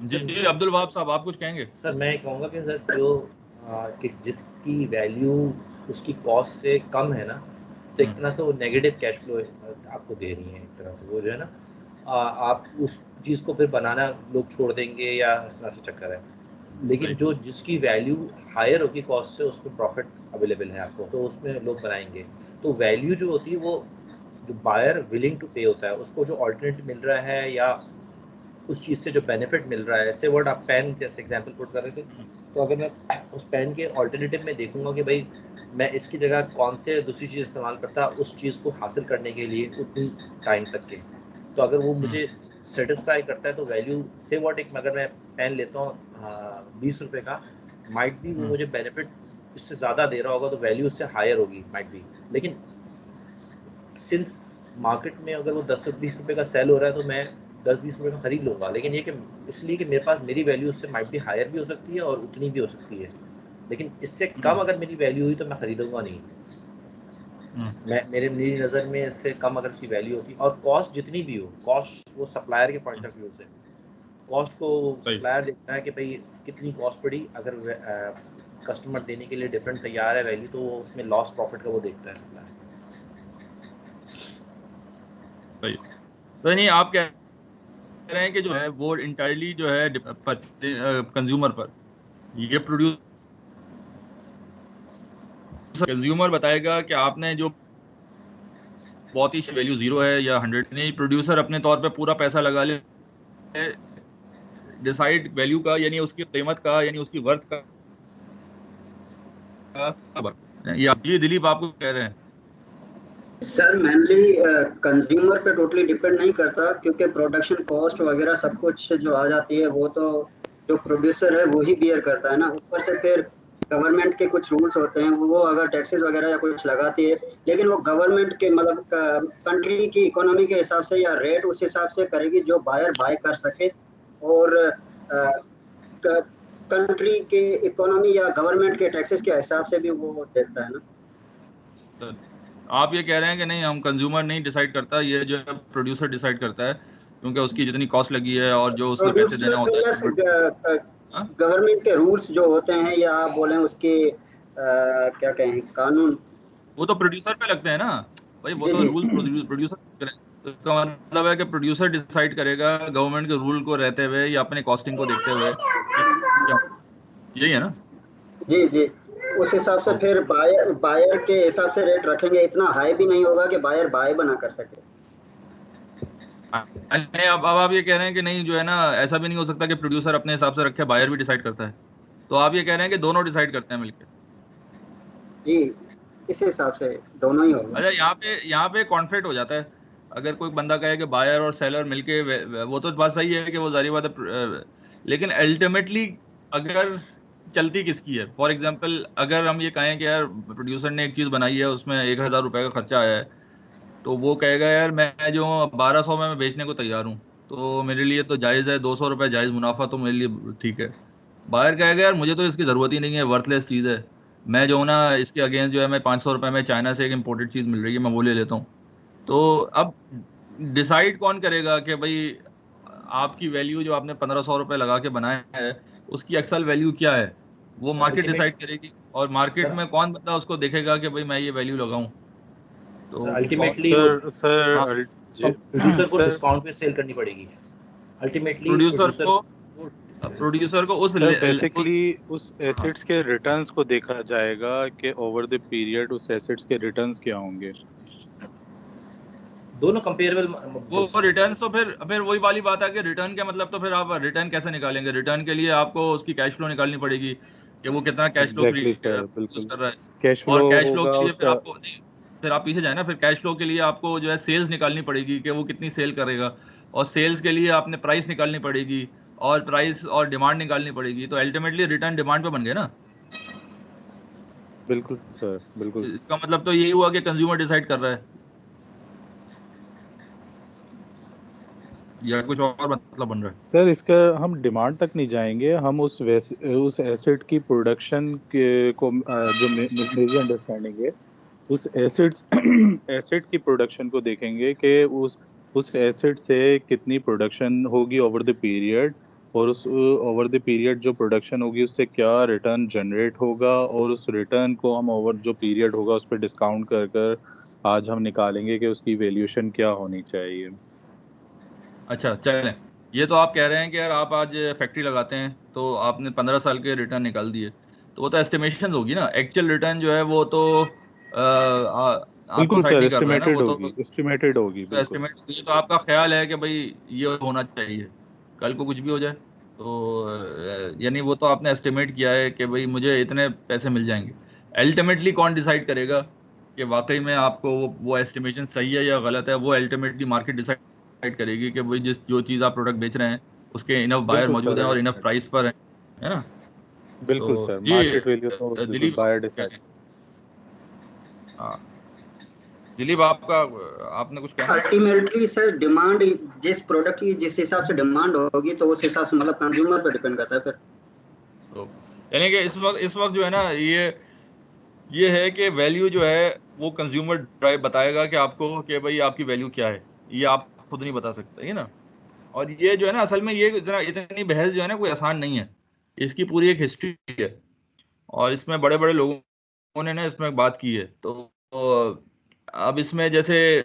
जी अब्दुल वहाब साहब आप कुछ कहेंगे? Sir मैं कहूँगा कि sir जो जिसकी value उसकी कॉस्ट से कम है ना, तो एक तरह से वो नेगेटिव कैश फ्लो आपको दे रही है, एक तरह से वो जो है ना, आप उस चीज़ को फिर बनाना लोग छोड़ देंगे या इस तरह से चक्कर है। लेकिन जो जिसकी वैल्यू हायर होगी कॉस्ट से, उसमें प्रॉफिट अवेलेबल है आपको, तो उसमें लोग बनाएंगे। तो वैल्यू जो होती है वो जो बायर विलिंग टू पे होता है, उसको जो ऑल्टरनेटिव मिल रहा है या उस चीज़ से जो बेनिफिट मिल रहा है, ऐसे वर्ड आप पेन जैसे एग्जांपल पुट कर रहे थे, तो अगर मैं उस पेन के ऑल्टरनेटिव में देखूंगा कि भाई मैं इसकी जगह कौन से दूसरी चीज़ इस्तेमाल करता उस चीज़ को हासिल करने के लिए उतनी टाइम तक के, तो अगर वो मुझे सेटिस्फाई करता है तो वैल्यू से व्हाट, एक अगर मैं पेन लेता हूँ 20 रुपये का, माइट भी वो मुझे बेनिफिट इससे ज़्यादा दे रहा होगा तो वैल्यू उससे हायर होगी माइट भी, लेकिन सिंस मार्केट में अगर वो 10-20 रुपये का सेल हो रहा है तो मैं 10-20 रुपये का खरीद लूँगा, लेकिन ये कि इसलिए कि मेरे पास मेरी वैल्यू उससे माइट भी हायर भी हो सकती है और उतनी भी हो सकती है, लेकिन इससे कम अगर मेरी वैल्यू हुई तो मैं खरीदूंगा नहीं। मेरी नज़र में इससे कम अगर उसकी वैल्यू होती, और कॉस्ट जितनी भी हो, कॉस्ट वो सप्लायर के पॉइंट ऑफ व्यू से, कॉस्ट को सप्लायर देखता है कि भाई कितनी कॉस्ट पड़ी, अगर कस्टमर देने के लिए डिफरेंट तैयार है वैल्यू, तो वो उसमें लॉस प्रॉफिट का वो देखता है सप्लायर। सही, तो नहीं आप कह रहे हैं कि जो है वो इंटायरली जो है कंज्यूमर पर, ये प्रोड्यूस कंज्यूमर बताएगा कि आपने जो बहुत ही वैल्यू 0 है या 100 नहीं, प्रोड्यूसर अपने तौर पे पूरा पैसा लगा ले डिसाइड वैल्यू का, यानी उसकी कीमत का, यानी उसकी वर्थ का। ये दिलीप आपको कह रहे हैं? सर मेनली कंज्यूमर पे टोटली डिपेंड नहीं करता, क्योंकि प्रोडक्शन कॉस्ट वगैरह सब कुछ जो आ जाती है वो तो जो प्रोड्यूसर है वो ही बियर करता है ना। ऊपर से फिर गवर्नमेंट के कुछ रूल्स होते हैं, वो अगर टैक्सेस वगैरह या कुछ लगाती है, लेकिन वो गवर्नमेंट के मतलब कंट्री की इकोनॉमी के हिसाब से या रेट उस हिसाब से करेगी जो बायर बाय कर सके, और कंट्री के इकोनॉमी या गवर्नमेंट के टैक्सेस के हिसाब से भी वो देखता है ना। तो आप ये कह रहे हैं कि नहीं, हम कंज्यूमर नहीं डिसाइड करता, ये जो है प्रोड्यूसर डिसाइड करता है, क्योंकि उसकी जितनी कॉस्ट लगी है और जो उसने पैसे देना होता है। गवर्नमेंट के रूल्स जो होते हैं, या आप बोलें उसके क्या कहें, कानून, वो तो प्रोड्यूसर पे लगते हैं ना भाई, वो तो रूल प्रोड्यूसर। तो इसका मतलब है कि प्रोड्यूसर डिसाइड करेगा गवर्नमेंट के रूल को रहते हुए या अपने कॉस्टिंग को देखते हुए, यही है ना? जी जी, उस हिसाब से फिर बायर के हिसाब से रेट रखेंगे, इतना हाई भी नहीं होगा कि बायर बाय बना कर सके। नहीं, अब आप ये कह रहे हैं कि नहीं, जो है ना, ऐसा भी नहीं हो सकता कि प्रोड्यूसर अपने हिसाब से रखे, बायर भी डिसाइड करता है। तो आप ये कह रहे हैं कि दोनों डिसाइड करते हैं मिलकर? जी, इस हिसाब से दोनों ही होगा। अच्छा, यहाँ पे कॉन्फ्लिक्ट हो जाता है। अगर कोई बंदा कहे कि बायर और सेलर मिलके, वो तो बात सही है कि वो जारी बात है, लेकिन अल्टीमेटली अगर चलती किसकी है? फॉर एग्जांपल, अगर हम ये कहें कि यार प्रोड्यूसर ने एक चीज़ बनाई है, उसमें 1000 रुपये का खर्चा आया है, तो वो कहेगा यार मैं जो 1200 में मैं बेचने को तैयार हूँ, तो मेरे लिए तो जायज़ है, 200 रुपये जायज़ मुनाफा तो मेरे लिए ठीक है। बायर कहेगा यार मुझे तो इसकी ज़रूरत ही नहीं है, वर्थलेस चीज़ है, मैं जो हूँ ना इसके अगेंस्ट जो है, मैं 500 रुपये में चाइना से एक इम्पोर्टेड चीज़ मिल रही है, मैं वो ले लेता हूँ। तो अब डिसाइड कौन करेगा कि भाई आपकी वैल्यू जो आपने 1500 रुपये लगा के बनाया है, उसकी एक्सल वैल्यू क्या है? वो मार्केट डिसाइड करेगी, और मार्केट में कौन बंदा उसको देखेगा कि भाई मैं ये वैल्यू लगाऊं? तो अल्टीमेटली प्रोड्यूसर को डिस्काउंट पे सेल करनी पड़ेगी। अल्टीमेटली प्रोड्यूसर को उस बेसिकली उस एसेट्स के रिटर्न्स को देखा जाएगा कि ओवर द पीरियड उस एसेट्स के रिटर्न्स क्या होंगे। दोनों कंपेरेबल वो रिटर्न, तो फिर वही वाली बात है कि रिटर्न का मतलब, तो फिर आप रिटर्न कैसे निकालेंगे? रिटर्न के लिए आपको उसकी कैश फ्लो निकालनी पड़ेगी कि वो कितना कैश फ्लो प्रोड्यूस कर रहा है, और कैश फ्लो के लिए फिर आपको, फिर आप पीछे जाए ना, फिर कैश फ्लो के लिए आपको जो है सेल्स निकालनी पड़ेगी कि वो कितनी सेल करेगा, और सेल्स के लिए आपने प्राइस निकालनी पड़ेगी, और प्राइस और डिमांड निकालनी पड़ेगी। तो अल्टीमेटली रिटर्न डिमांड पे बन गए ना। बिल्कुल सर, बिल्कुल। इसका मतलब तो यही हुआ कि कंज्यूमर डिसाइड कर रहा है, या कुछ और मतलब बन रहा है? सर इसका हम डिमांड तक नहीं जाएंगे, हम उस एसेट की प्रोडक्शन को जो मेरी अंडरस्टैंडिंग है, उस एसेट की प्रोडक्शन को देखेंगे कि उस एसेट से कितनी प्रोडक्शन होगी ओवर द पीरियड, और उस ओवर द पीरियड जो प्रोडक्शन होगी उससे क्या रिटर्न जनरेट होगा, और उस रिटर्न को हम ओवर जो पीरियड होगा उस पर डिस्काउंट कर आज हम निकालेंगे कि उसकी वैल्यूएशन क्या होनी चाहिए। अच्छा चलें, ये तो आप कह रहे हैं कि यार आप आज फैक्ट्री लगाते हैं तो आपने 15 साल के रिटर्न निकाल दिए, तो वो तो एस्टिमेशन होगी ना, एक्चुअल रिटर्न जो है वो तो आपको बिल्कुल सर, नहीं कर रहा है ना, वो तो एस्टिमेटेड होगी बिल्कुल। एस्टिमेट, ये तो आपका ख्याल है कि भाई ये होना चाहिए, कल को कुछ भी हो जाए तो यानी वो तो आपने एस्टिमेट किया है कि भाई मुझे इतने पैसे मिल जाएंगे। अल्टीमेटली कौन डिसाइड करेगा कि वाकई में आपको वो एस्टिमेशन सही है या गलत है? वो अल्टीमेटली मार्केट डिसाइड करेगी कि भाई जो चीज़ आप प्रोडक्ट बेच रहे हैं उसके इनफ बायर मौजूद हैं और इनफ प्राइस पर है ना? बिल्कुल तो सर, जी मार्केट वैल्यू तो दिलीप, बायर डिसाइड। हाँ दिलीप, आपने कुछ कहना? अल्टीमेटली सर डिमांड, जिस प्रोडक्ट की जिस हिसाब से डिमांड होगी तो उस हिसाब से मतलब कंज्यूमर पे डिपेंड करता है फिर। तो यानी कि इस वक्त जो है ना, ये है कि वैल्यू जो है वो कंज्यूमर ड्राइव बताएगा कि आपको कि भाई आपकी वैल्यू क्या है, ये आप खुद नहीं बता सकते, है ना? और ये जो है ना, असल में ये इतनी बहस जो है ना कोई आसान नहीं है, इसकी पूरी एक हिस्ट्री है, और इसमें बड़े बड़े लोगों ने ना इसमें बात की है। तो अब इसमें जैसे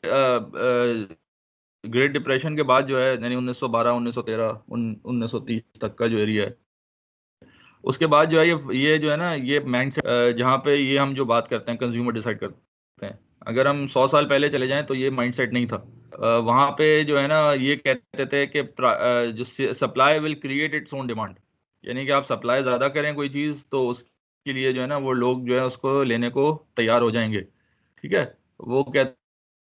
ग्रेट डिप्रेशन के बाद जो है, यानी 1912, 1913, 1930 तक का जो एरिया है, उसके बाद जो है ये जो है ना, ये माइंडसेट जहाँ पे ये हम जो बात करते हैं कंज्यूमर डिसाइड करते हैं, अगर हम 100 साल पहले चले जाएं तो ये माइंडसेट नहीं था। वहाँ पे जो है ना ये कहते थे कि जो supply will create its own demand, यानी कि आप सप्लाई ज़्यादा करें कोई चीज़ तो उसके लिए जो है ना वो लोग जो है उसको लेने को तैयार हो जाएंगे, ठीक है? वो कहते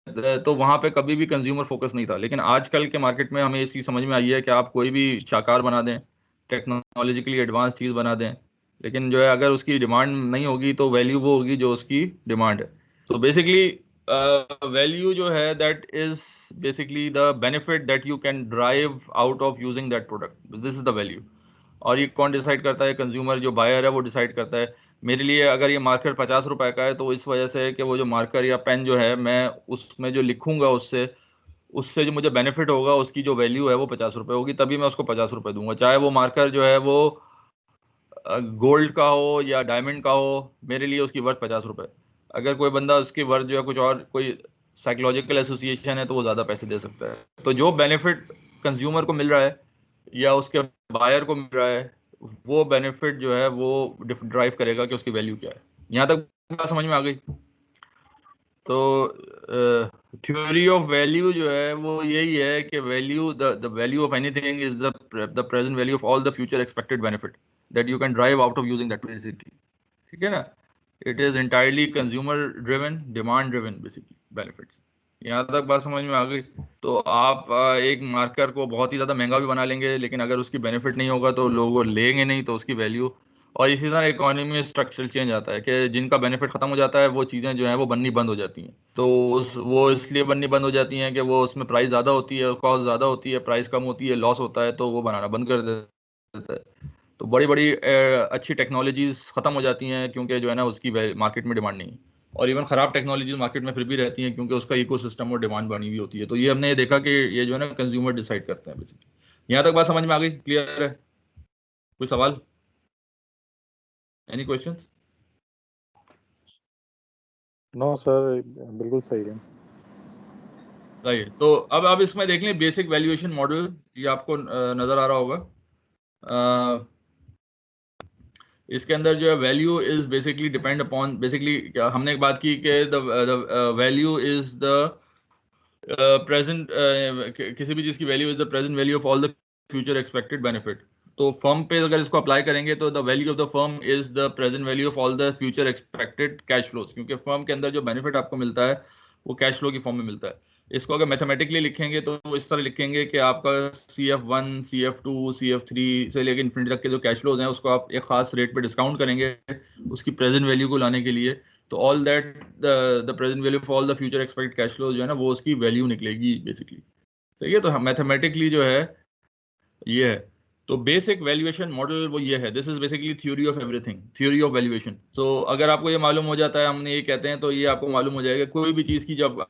तो वहां पे कभी भी कंज्यूमर फोकस नहीं था। लेकिन आजकल के मार्केट में हमें इसकी समझ में आई है कि आप कोई भी शाकार बना दें, टेक्नोलॉजिकली एडवांस चीज़ बना दें, लेकिन जो है अगर उसकी डिमांड नहीं होगी तो वैल्यू वो होगी जो उसकी डिमांड है। तो बेसिकली वैल्यू जो है that is basically the benefit that you can drive out of using that product, this is the value. और ये कौन डिसाइड करता है? कंज्यूमर, जो बायर है वो डिसाइड करता है। मेरे लिए अगर ये मार्कर 50 रुपए का है तो इस वजह से कि वो जो मार्कर या पेन जो है मैं उसमें जो लिखूंगा उससे उससे जो मुझे बेनिफिट होगा उसकी जो वैल्यू है वो 50 रुपए होगी, तभी मैं उसको 50 रुपए दूंगा। चाहे वो मार्कर जो है वो गोल्ड का हो या डायमंड का हो, मेरे लिए उसकी वर्थ 50 रुपए। अगर कोई बंदा उसकी वर्थ जो है कुछ और, कोई साइकोलॉजिकल एसोसिएशन है, तो वो ज़्यादा पैसे दे सकता है। तो जो बेनिफिट कंज्यूमर को मिल रहा है या उसके बायर को मिल रहा है, वो बेनिफिट जो है वो ड्राइव करेगा कि उसकी वैल्यू क्या है। यहाँ तक बात समझ में आ गई? तो थ्योरी ऑफ वैल्यू जो है वो यही है कि value, the value of anything is the present value of all the future expected benefit that you can drive out of using that basically. ठीक है ना? It is entirely consumer driven, demand driven basically benefits. यहाँ तक बात समझ में आ गई? तो आप एक मार्कर को बहुत ही ज़्यादा महंगा भी बना लेंगे, लेकिन अगर उसकी बेनिफिट नहीं होगा तो लोग वो लेंगे नहीं, तो उसकी वैल्यू। और इसी तरह इकोनॉमी में स्ट्रक्चरल चेंज आता है कि जिनका बेनिफिट खत्म हो जाता है वो चीज़ें जो हैं वो बननी बंद हो जाती हैं। तो वो इसलिए बननी बंद हो जाती हैं कि वो उसमें प्राइस ज़्यादा होती है, कॉस्ट ज़्यादा होती है, प्राइस कम होती है, लॉस होता है, तो वो बनाना बंद कर देता है। तो बड़ी बड़ी अच्छी टेक्नोलॉजीज ख़त्म हो जाती हैं क्योंकि जो है ना उसकी मार्केट में डिमांड नहीं है। और इवन ख़राब टेक्नोलॉजीज मार्केट में फिर भी रहती हैं क्योंकि उसका इकोसिस्टम और डिमांड बनी हुई होती है। तो ये हमने ये देखा कि ये जो है ना कंज्यूमर डिसाइड करते हैं बेसिकली। यहाँ तक बात समझ में आ गई? क्लियर है? कोई सवाल? Any questions? नो सर, बिल्कुल सही है। सही है। तो अब इसमें देख लें बेसिक वैल्यूएशन मॉडल, ये आपको नज़र आ रहा होगा। इसके अंदर जो है value is basically depend upon, basically हमने एक बात की कि the value is the present, किसी भी चीज़ की value is the present value of all the future expected benefit. तो फर्म पे अगर इसको अप्लाई करेंगे तो the value of the firm is the present value of all the future expected cash flows, क्योंकि फर्म के अंदर जो बेनिफिट आपको मिलता है वो कैश फ्लो की फॉर्म में मिलता है। इसको अगर मैथमेटिकली लिखेंगे तो इस तरह लिखेंगे कि आपका CF1, CF2, CF3 से लेकर इन्फिनिटी तक के जो कैश फ्लोज हैं उसको आप एक खास रेट पे डिस्काउंट करेंगे उसकी प्रेजेंट वैल्यू को लाने के लिए। तो all that the present value of all the future expected cash flows जो है ना वो उसकी वैल्यू निकलेगी बेसिकली। ठीक है? तो मैथमेटिकली जो है ये है। तो बेसिक वैल्यूएशन मॉडल वो ये है, this is basically theory of everything, theory of valuation. तो अगर आपको ये मालूम हो जाता है, हमने ये कहते हैं, तो ये आपको मालूम हो जाएगा कोई भी चीज़ की जब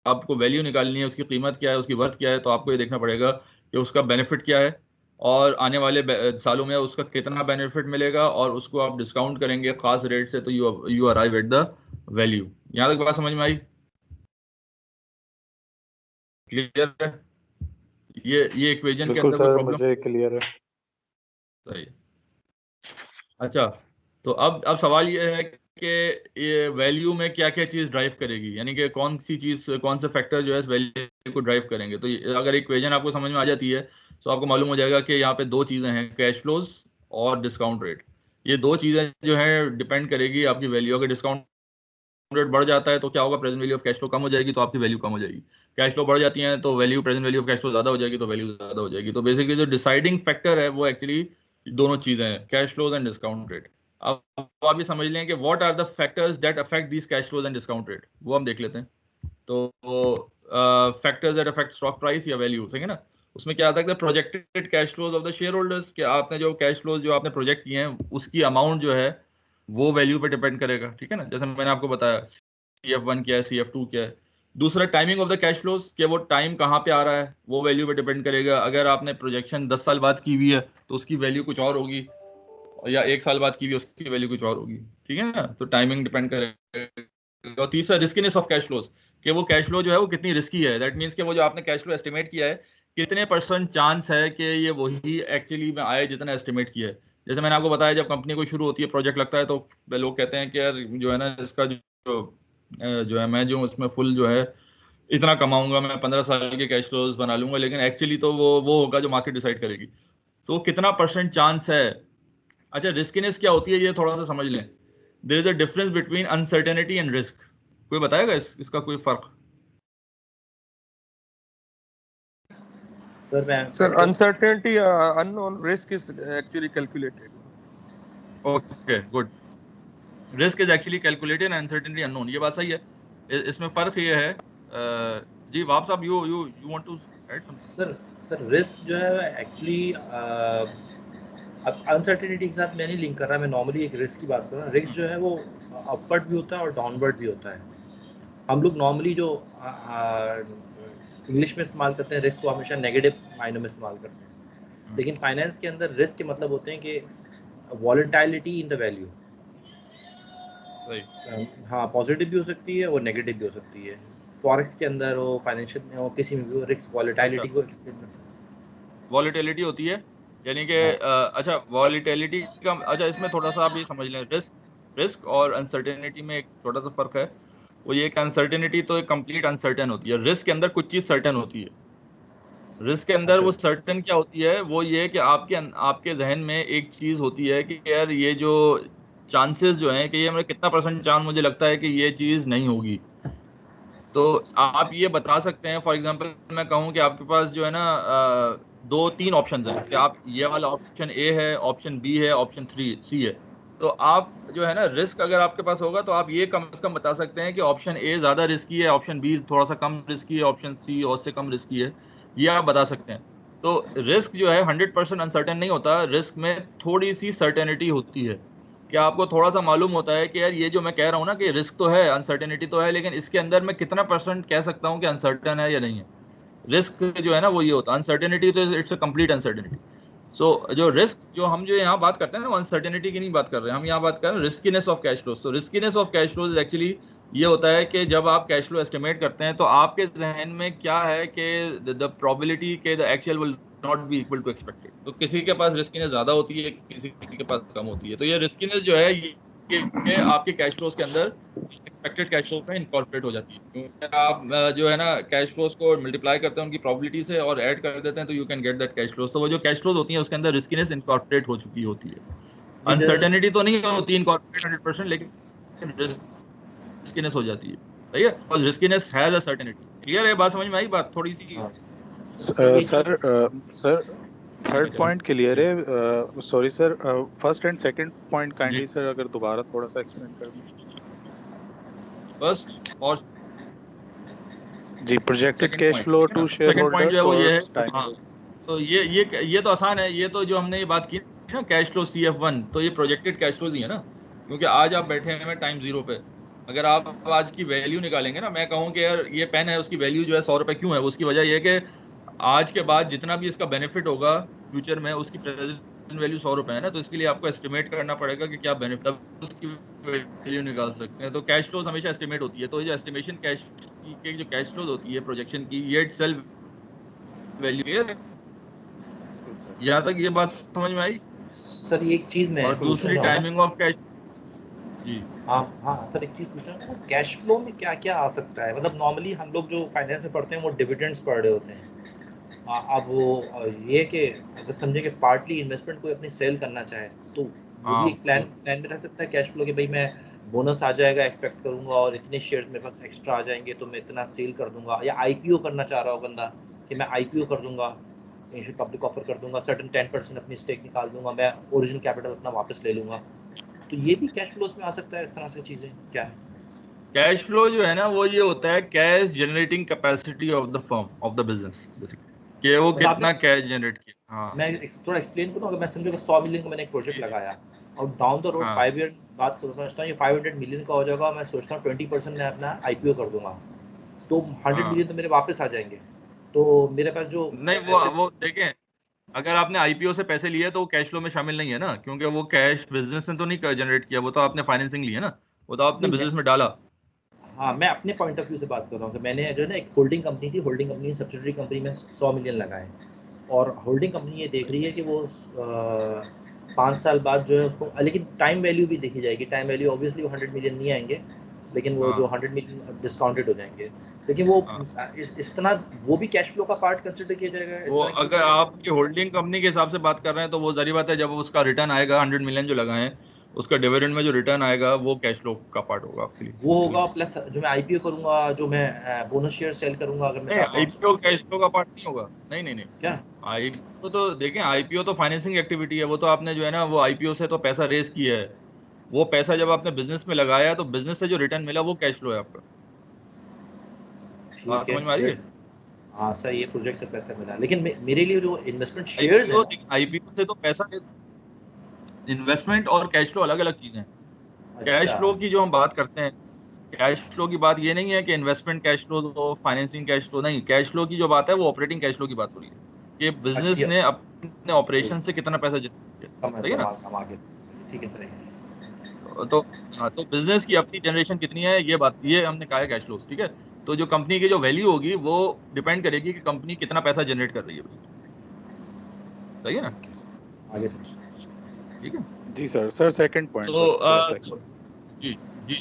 आपको वैल्यू निकालनी है, उसकी कीमत क्या है, उसकी वर्थ क्या है, तो आपको ये देखना पड़ेगा कि उसका बेनिफिट क्या है और आने वाले सालों में उसका कितना बेनिफिट मिलेगा, और उसको आप डिस्काउंट करेंगे खास रेट से, तो you arrive at the value. यहाँ तक बात समझ में आई? क्लियर है? ये इक्वेशन के बिल्कुल अंदर कोई सर, प्रॉब्लम? मुझे क्लियर है। सही। अच्छा, तो अब सवाल ये है कि ये वैल्यू में क्या क्या चीज़ ड्राइव करेगी, यानी कि कौन सी चीज़, कौन से फैक्टर जो है इस वैल्यू को ड्राइव करेंगे। तो अगर इक्वेशन आपको समझ में आ जाती है तो आपको मालूम हो जाएगा कि यहाँ पे दो चीज़ें हैं, कैश फ्लोज और डिस्काउंट रेट। ये दो चीज़ें जो हैं डिपेंड करेगी आपकी वैल्यू। अगर डिस्काउंट रेट बढ़ जाता है तो क्या होगा, present value of cash flow कम हो जाएगी, तो आपकी वैल्यू कम हो जाएगी। कैश फ्लो बढ़ जाती है तो value, present value of cash flow ज़्यादा हो जाएगी, तो वैल्यू ज़्यादा हो जाएगी। तो बेसिकली जो डिसाइडिंग फैक्टर है वो एक्चुअली दोनों चीज़ें हैं, cash flows and discount rate. अब आप ये समझ लें कि what are the factors that affect this cash flows and discount rate, वो हम देख लेते हैं। तो factors that affect stock price या वैल्यू, ठीक है ना, उसमें क्या आता है projected cash flows of the share holders, कि आपने जो कैश फ्लोज जो आपने प्रोजेक्ट किए हैं उसकी अमाउंट जो है वो वैल्यू पे डिपेंड करेगा। ठीक है ना, जैसे मैंने आपको बताया CF1 क्या है, CF2 क्या है। दूसरा timing of the cash flows, कि वो टाइम कहाँ पे आ रहा है वो वैल्यू पे डिपेंड करेगा। अगर आपने प्रोजेक्शन 10 साल बाद की हुई है तो उसकी वैल्यू कुछ और होगी, या 1 साल बाद की हुई उसकी वैल्यू कुछ और होगी। ठीक है ना, तो टाइमिंग डिपेंड करेगा। और तीसरा रिस्कीनेस ऑफ कैश फ्लोज, कि वो कैश फ्लो जो है वो कितनी रिस्की है। दैट मीन्स कि वो जो आपने कैश फ्लो एस्टिमेट किया है कितने % चांस है कि ये वही एक्चुअली में आए जितना एस्टिमेट किया है। जैसे मैंने आपको बताया, जब कंपनी को शुरू होती है, प्रोजेक्ट लगता है, तो लोग कहते हैं कि यार जो है ना इसका जो है मैं जो उसमें फुल जो है इतना कमाऊंगा, मैं 15 साल के कैश फ्लोज बना लूंगा, लेकिन एक्चुअली तो वो होगा जो मार्केट डिसाइड करेगी। तो कितना % चांस है। अच्छा, रिस्कीनेस क्या होती है ये थोड़ा सा समझ लें। There is a difference between uncertainty and risk. कोई बताएगा इसका कोई फर्क? सर मैं Sir, uncertainty, unknown, risk is actually calculated. Okay good, risk is actually calculated, uncertainty unknown, ये बात सही है। इसमें फर्क ये है जी वाप साहब, you you you want to add something? Sir risk जो है एक्चुअली अब अनसर्टेनिटी के साथ मैं नहीं लिंक कर रहा, मैं नॉर्मली एक रिस्क की बात कर रहा हूँ। रिस्क जो है वो अपवर्ड भी होता है और डाउनवर्ड भी होता है। हम लोग नॉर्मली जो इंग्लिश में इस्तेमाल करते हैं रिस्क, वो हमेशा नेगेटिव मायने में इस्तेमाल करते हैं, लेकिन फाइनेंस के अंदर रिस्क के मतलब होते हैं कि वॉलेटिलिटी इन द वैल्यू। सही, हाँ, पॉजिटिव भी हो सकती है और नेगेटिव भी हो सकती है। फॉरेक्स के अंदर हो, फाइनेंशियल में हो, किसी में भी हो, रिस्क वॉलेटिलिटी को वॉलेटिलिटी होती है, यानी कि अच्छा वॉलेटिलिटी का, अच्छा इसमें थोड़ा सा आप ये समझ लें, रिस्क और अनसर्टेनिटी में एक छोटा सा फर्क है। वो ये कि अनसर्टेनिटी तो एक कंप्लीट अनसर्टेन होती है, रिस्क के अंदर कुछ चीज़ सर्टेन होती है। रिस्क के अंदर वो सर्टेन क्या होती है, वो ये कि आपके जहन में एक चीज़ होती है कि यार ये जो चांसेस जो हैं कि ये मेरा कितना % चांस मुझे लगता है कि ये चीज़ नहीं होगी। तो आप ये बता सकते हैं, फॉर एग्जांपल मैं कहूँ कि आपके पास जो है ना 2-3 ऑप्शन हैं कि आप ये वाला ऑप्शन ए है, ऑप्शन बी है, ऑप्शन 3 सी है। तो आप जो है ना रिस्क अगर आपके पास होगा तो आप ये कम से कम बता सकते हैं कि ऑप्शन ए ज़्यादा रिस्की है, ऑप्शन बी थोड़ा सा कम रिस्की है, ऑप्शन सी और से कम रिस्की है, ये आप बता सकते हैं। तो रिस्क जो है 100% अनसर्टेन नहीं होता, रिस्क में थोड़ी सी सर्टेनिटी होती है कि आपको थोड़ा सा मालूम होता है कि यार ये जो मैं कह रहा हूँ ना कि रिस्क तो है, अनसर्टेनिटी तो है, लेकिन इसके अंदर मैं कितना % कह सकता हूँ कि अनसर्टेन है या नहीं है। रिस्क जो है ना वो ये होता है, अनसर्टेनिटी तो इट्स अ कंप्लीट अनसर्टेनिटी। सो जो रिस्क जो हम जो यहाँ बात करते हैं ना, वो अनसर्टेनिटी की नहीं बात कर रहे हैं, हम यहाँ बात कर रहे हैं रिस्कीनेस ऑफ कैश फ्लोज। तो रिस्कीनेस ऑफ कैश फ्लोज एक्चुअली ये होता है कि जब आप कैश फ्लो एस्टिमेट करते हैं तो आपके जहन में क्या है कि द प्रोबेबिलिटी के the actual will not be equal to expected. तो किसी के पास रिस्कीनेस ज़्यादा होती है, किसी के पास कम होती है। तो ये रिस्कीनेस जो है ये आपके कैश फ्लोज के अंदर एक्सपेक्टेड कैश फ्लोज में इनकॉर्पोरेट हो जाती है, क्योंकि आप जो है ना कैश फ्लोज को मल्टीप्लाई करते हैं उनकी प्रोबेबिलिटी से और ऐड कर देते हैं तो you can get that cash flows. तो वो जो कैश फ्लोज होती है उसके अंदर रिस्कीनेस इनकॉर्पोरेट हो चुकी होती है। अनसर्टेनिटी तो नहीं होती इनकॉर्पोरेट 100%, लेकिन रिस्कीनेस हो जाती है, सही है। और riskiness has a certainty. Clear है बात, समझ में आई बात थोड़ी सी? सर थर्ड पॉइंट क्लियर है। Sorry sir, first and second point kindly sir अगर दोबारा थोड़ा सा एक्सप्लेन कर दें। फर्स्ट और जी, projected cash flow to share holders और टाइम। हाँ, तो ये तो आसान है। ये तो जो हमने ये बात की ना कैश फ्लो CF1, तो ये प्रोजेक्टेड कैश फ्लोज ही है ना, क्योंकि आज आप बैठे हैं टाइम 0 पे। अगर आप आज की वैल्यू निकालेंगे ना, मैं कहूँ कि यार ये पेन है उसकी वैल्यू जो है 100 रुपये क्यों है, उसकी वजह ये है कि आज के बाद जितना भी इसका बेनिफिट होगा फ्यूचर में उसकी प्रेजेंट वैल्यू 100 रुपये है ना, तो इसके लिए आपको एस्टिमेट करना पड़ेगा कि क्या बेनिफिट, तब उसकी वैल्यू निकाल सकते हैं। तो कैश फ्लोज हमेशा एस्टिमेट होती है। तो ये एस्टिमेशन कैश की जो कैश फ्लोज होती है प्रोजेक्शन की, ये इटसेल्फ वैल्यू है। यहाँ तक ये बात समझ में आई सर? एक चीज मैं और दूसरी टाइमिंग ऑफ कैश। जी हाँ सर, एक चीज पूछना है, कैश फ्लो में क्या क्या आ सकता है? मतलब नॉर्मली हम लोग जो फाइनेंस में पढ़ते हैं वो डिविडेंड्स पढ़ रहे होते हैं। अब वो ये कि अगर समझे कि पार्टली इन्वेस्टमेंट कोई अपनी सेल करना चाहे तो वो भी एक प्लान में रख सकता है कैश फ्लो के, भाई मैं बोनस आ जाएगा एक्सपेक्ट करूंगा और इतने शेयर्स मेरे पास एक्स्ट्रा आ जाएंगे तो मैं इतना सेल कर दूंगा। या आईपीओ करना चाह रहा हो बंदा कि मैं आईपीओ कर दूंगा, पब्लिक ऑफर कर दूंगा, सर्टेन 10% अपनी स्टेक निकाल दूंगा, मैं ओरिजिनल कैपिटल अपना वापस ले लूंगा। तो ये भी कैश फ्लोज में आ सकता है। इस तरह से चीजें क्या है? कैश फ्लो जो है ना वो ये होता है cash generating capacity of the firm, of the business, कि वो कितना कैश जनरेट किया। हाँ, मैं थोड़ा एक्सप्लेन करूँ। अगर मैं समझो कि 100 मिलियन का मैंने एक प्रोजेक्ट लगाया और डाउन द रोड 5 ईयर्स बाद समझता हूँ ये 500 मिलियन का हो जाएगा, मैं सोचता हूँ 20% मैं अपना आईपीओ कर दूंगा तो 100 मिलियन तो मेरे वापस आ जाएंगे। तो मेरे पास जो नहीं वो देखें, अगर आपने आईपीओ से पैसे लिए तो वो कैश फ्लो में शामिल नहीं है ना, क्योंकि वो कैश बिजनेस ने तो नहीं जनरेट किया, वो तो आपने फाइनेंसिंग ली है ना, वो तो आपने बिजनेस में डाला। हाँ, मैं अपने पॉइंट ऑफ व्यू से बात कर रहा हूँ कि मैंने जो है ना एक होल्डिंग कंपनी थी, होल्डिंग कंपनी सब्सिडरी कंपनी में 100 मिलियन लगाए और होल्डिंग कंपनी ये देख रही है कि वो 5 साल बाद जो है उसको, लेकिन टाइम वैल्यू भी देखी जाएगी। टाइम वैल्यू ऑब्वियसली वो 100 मिलियन नहीं आएंगे, लेकिन वो जो 100 मिलियन डिस्काउंटेड हो जाएंगे, लेकिन वो इस तरह वो भी कैश फ्लो का पार्ट कंसिडर किया जाएगा। वो अगर आपकी होल्डिंग कंपनी के हिसाब से बात कर रहे हैं तो वो जारी बात है, जब उसका रिटर्न आएगा 100 मिलियन जो लगाए उसका डिविडेंड में जो रिटर्न आएगा वो कैश फ्लो का पार्ट होगा आपके लिए। वो होगा प्लस जो मैं आईपीओ करूंगा, जो मैं बोनस शेयर सेल करूंगा अगर मैं चाहता हूं। आईपीओ कैश फ्लो का पार्ट नहीं होगा। नहीं क्या आईपीओ तो देखें, आईपीओ तो फाइनेंसिंग एक्टिविटी है। वो तो आपने जो है ना वो आईपीओ से तो पैसा रेज किया है, वो पैसा जब आपने बिजनेस में लगाया है तो बिजनेस से जो रिटर्न मिला वो कैश फ्लो है आपका। ठीक है, समझ में आ रही है? हाँ सर, ये प्रोजेक्ट का पैसा मिला, लेकिन मेरे लिए जो इन्वेस्टमेंट शेयर्स है, आईपीओ से तो पैसा, इन्वेस्टमेंट और कैश फ्लो अलग अलग चीजें हैं। कैश अच्छा फ्लो की जो हम बात करते हैं, कैश फ्लो की बात ये नहीं है कि इन्वेस्टमेंट कैश फ्लो तो फाइनेंसिंग कैश फ्लो नहीं। कैश फ्लो की जो बात है वो ऑपरेटिंग कैश फ्लो की बात हो रही है कि बिजनेस ने अपने ऑपरेशन से कितना पैसा जनरेट किया। सही है ना? ठीक है सर। तो बिजनेस की अपनी जनरेशन कितनी है, ये हमने कहा है कैश फ्लो। ठीक है, तो जो कंपनी की जो वैल्यू होगी वो डिपेंड करेगी कि कंपनी कितना पैसा जनरेट कर रही है। सही है ना? आगे ठीक है जी सर। सेकंड पॉइंट तो जी जी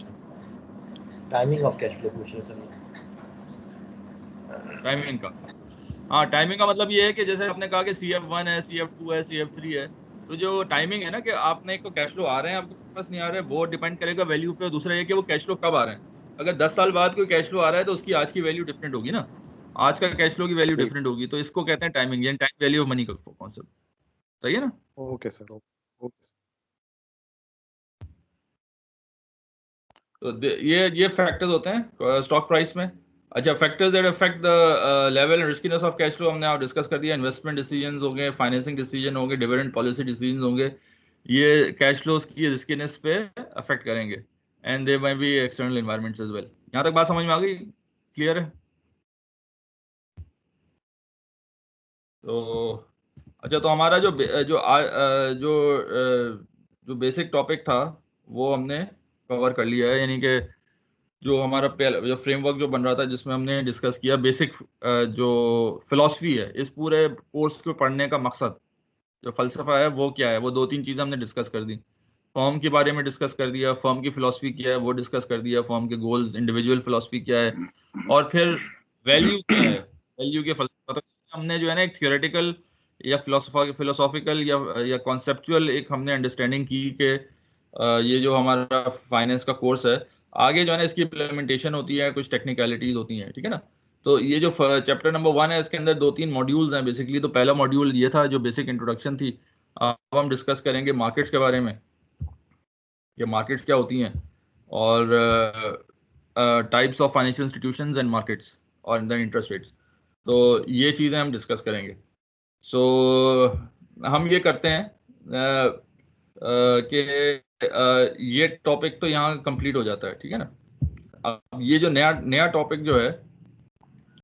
टाइमिंग ऑफ कैश फ्लो पूछ रहे सर। टाइमिंग का, हाँ टाइमिंग का मतलब ये है कि जैसे आपने कहा कि CF1 है, CF2 है, CF3 है, तो जो टाइमिंग है ना कि आपने एक तो कैश फ्लो आ रहे हैं आपके पास नहीं आ रहे, वो डिपेंड करेगा वैल्यू पे। और दूसरा ये कि वो कैश फ्लो कब आ रहे हैं। अगर 10 साल बाद कोई कैश फ्लो आ रहा है तो उसकी आज की वैल्यू डिफरेंट होगी ना, आज का कैश फ्लो की वैल्यू डिफरेंट होगी। तो इसको कहते हैं टाइमिंग, यानी टाइम वैल्यू ऑफ मनी का कॉन्सेप्ट। सही है ना? Okay sir, okay. तो ये फैक्टर्स होते हैं स्टॉक प्राइस में। अच्छा, factors that affect the level and riskiness of cash flow हमने आप डिस्कस कर दिया। इन्वेस्टमेंट डिसीजंस होंगे, फाइनेंसिंग डिसीजन होंगे, डिविडेंड पॉलिसी डिसीजंस होंगे, ये कैश फ्लोज की रिस्कीनेस पे अफेक्ट करेंगे। And they may be external environments as well. यहाँ तक बात समझ में आ गई? क्लियर है? तो अच्छा, तो हमारा जो जो बेसिक टॉपिक था वो हमने कवर कर लिया है, यानी कि जो हमारा जो फ्रेमवर्क जो बन रहा था जिसमें हमने डिस्कस किया बेसिक जो फिलॉसफी है इस पूरे कोर्स को पढ़ने का मकसद, जो फलसफा है वो क्या है, वो 2-3 चीज़ें हमने डिस्कस कर दी। फर्म के बारे में डिस्कस कर दिया, फर्म की फिलॉसफी क्या है वो डिस्कस कर दिया, फर्म के गोल्स, इंडिविजुअल फिलॉसफी क्या है, और फिर वैल्यू क्या है, वैल्यू के फलसफा। तो हमने जो है ना एक थियोरेटिकल या फिलोसॉफिकल या कॉन्सेप्चुअल एक हमने अंडरस्टैंडिंग की कि ये जो हमारा फाइनेंस का कोर्स है, आगे जो है ना इसकी इम्प्लीमेंटेशन होती है, कुछ टेक्निकलिटीज होती हैं। ठीक है ना? तो ये जो चैप्टर नंबर 1 है इसके अंदर 2-3 मॉड्यूल्स हैं बेसिकली। तो पहला मॉड्यूल ये था जो बेसिक इंट्रोडक्शन थी। अब हम डिस्कस करेंगे मार्केट्स के बारे में, ये मार्केट्स क्या होती हैं, और types of financial institutions and markets, और देन इंटरेस्ट रेट्स। तो ये चीज़ें हम डिस्कस करेंगे। सो हम ये करते हैं कि ये टॉपिक तो यहाँ कंप्लीट हो जाता है। ठीक है ना? अब ये जो नया टॉपिक जो है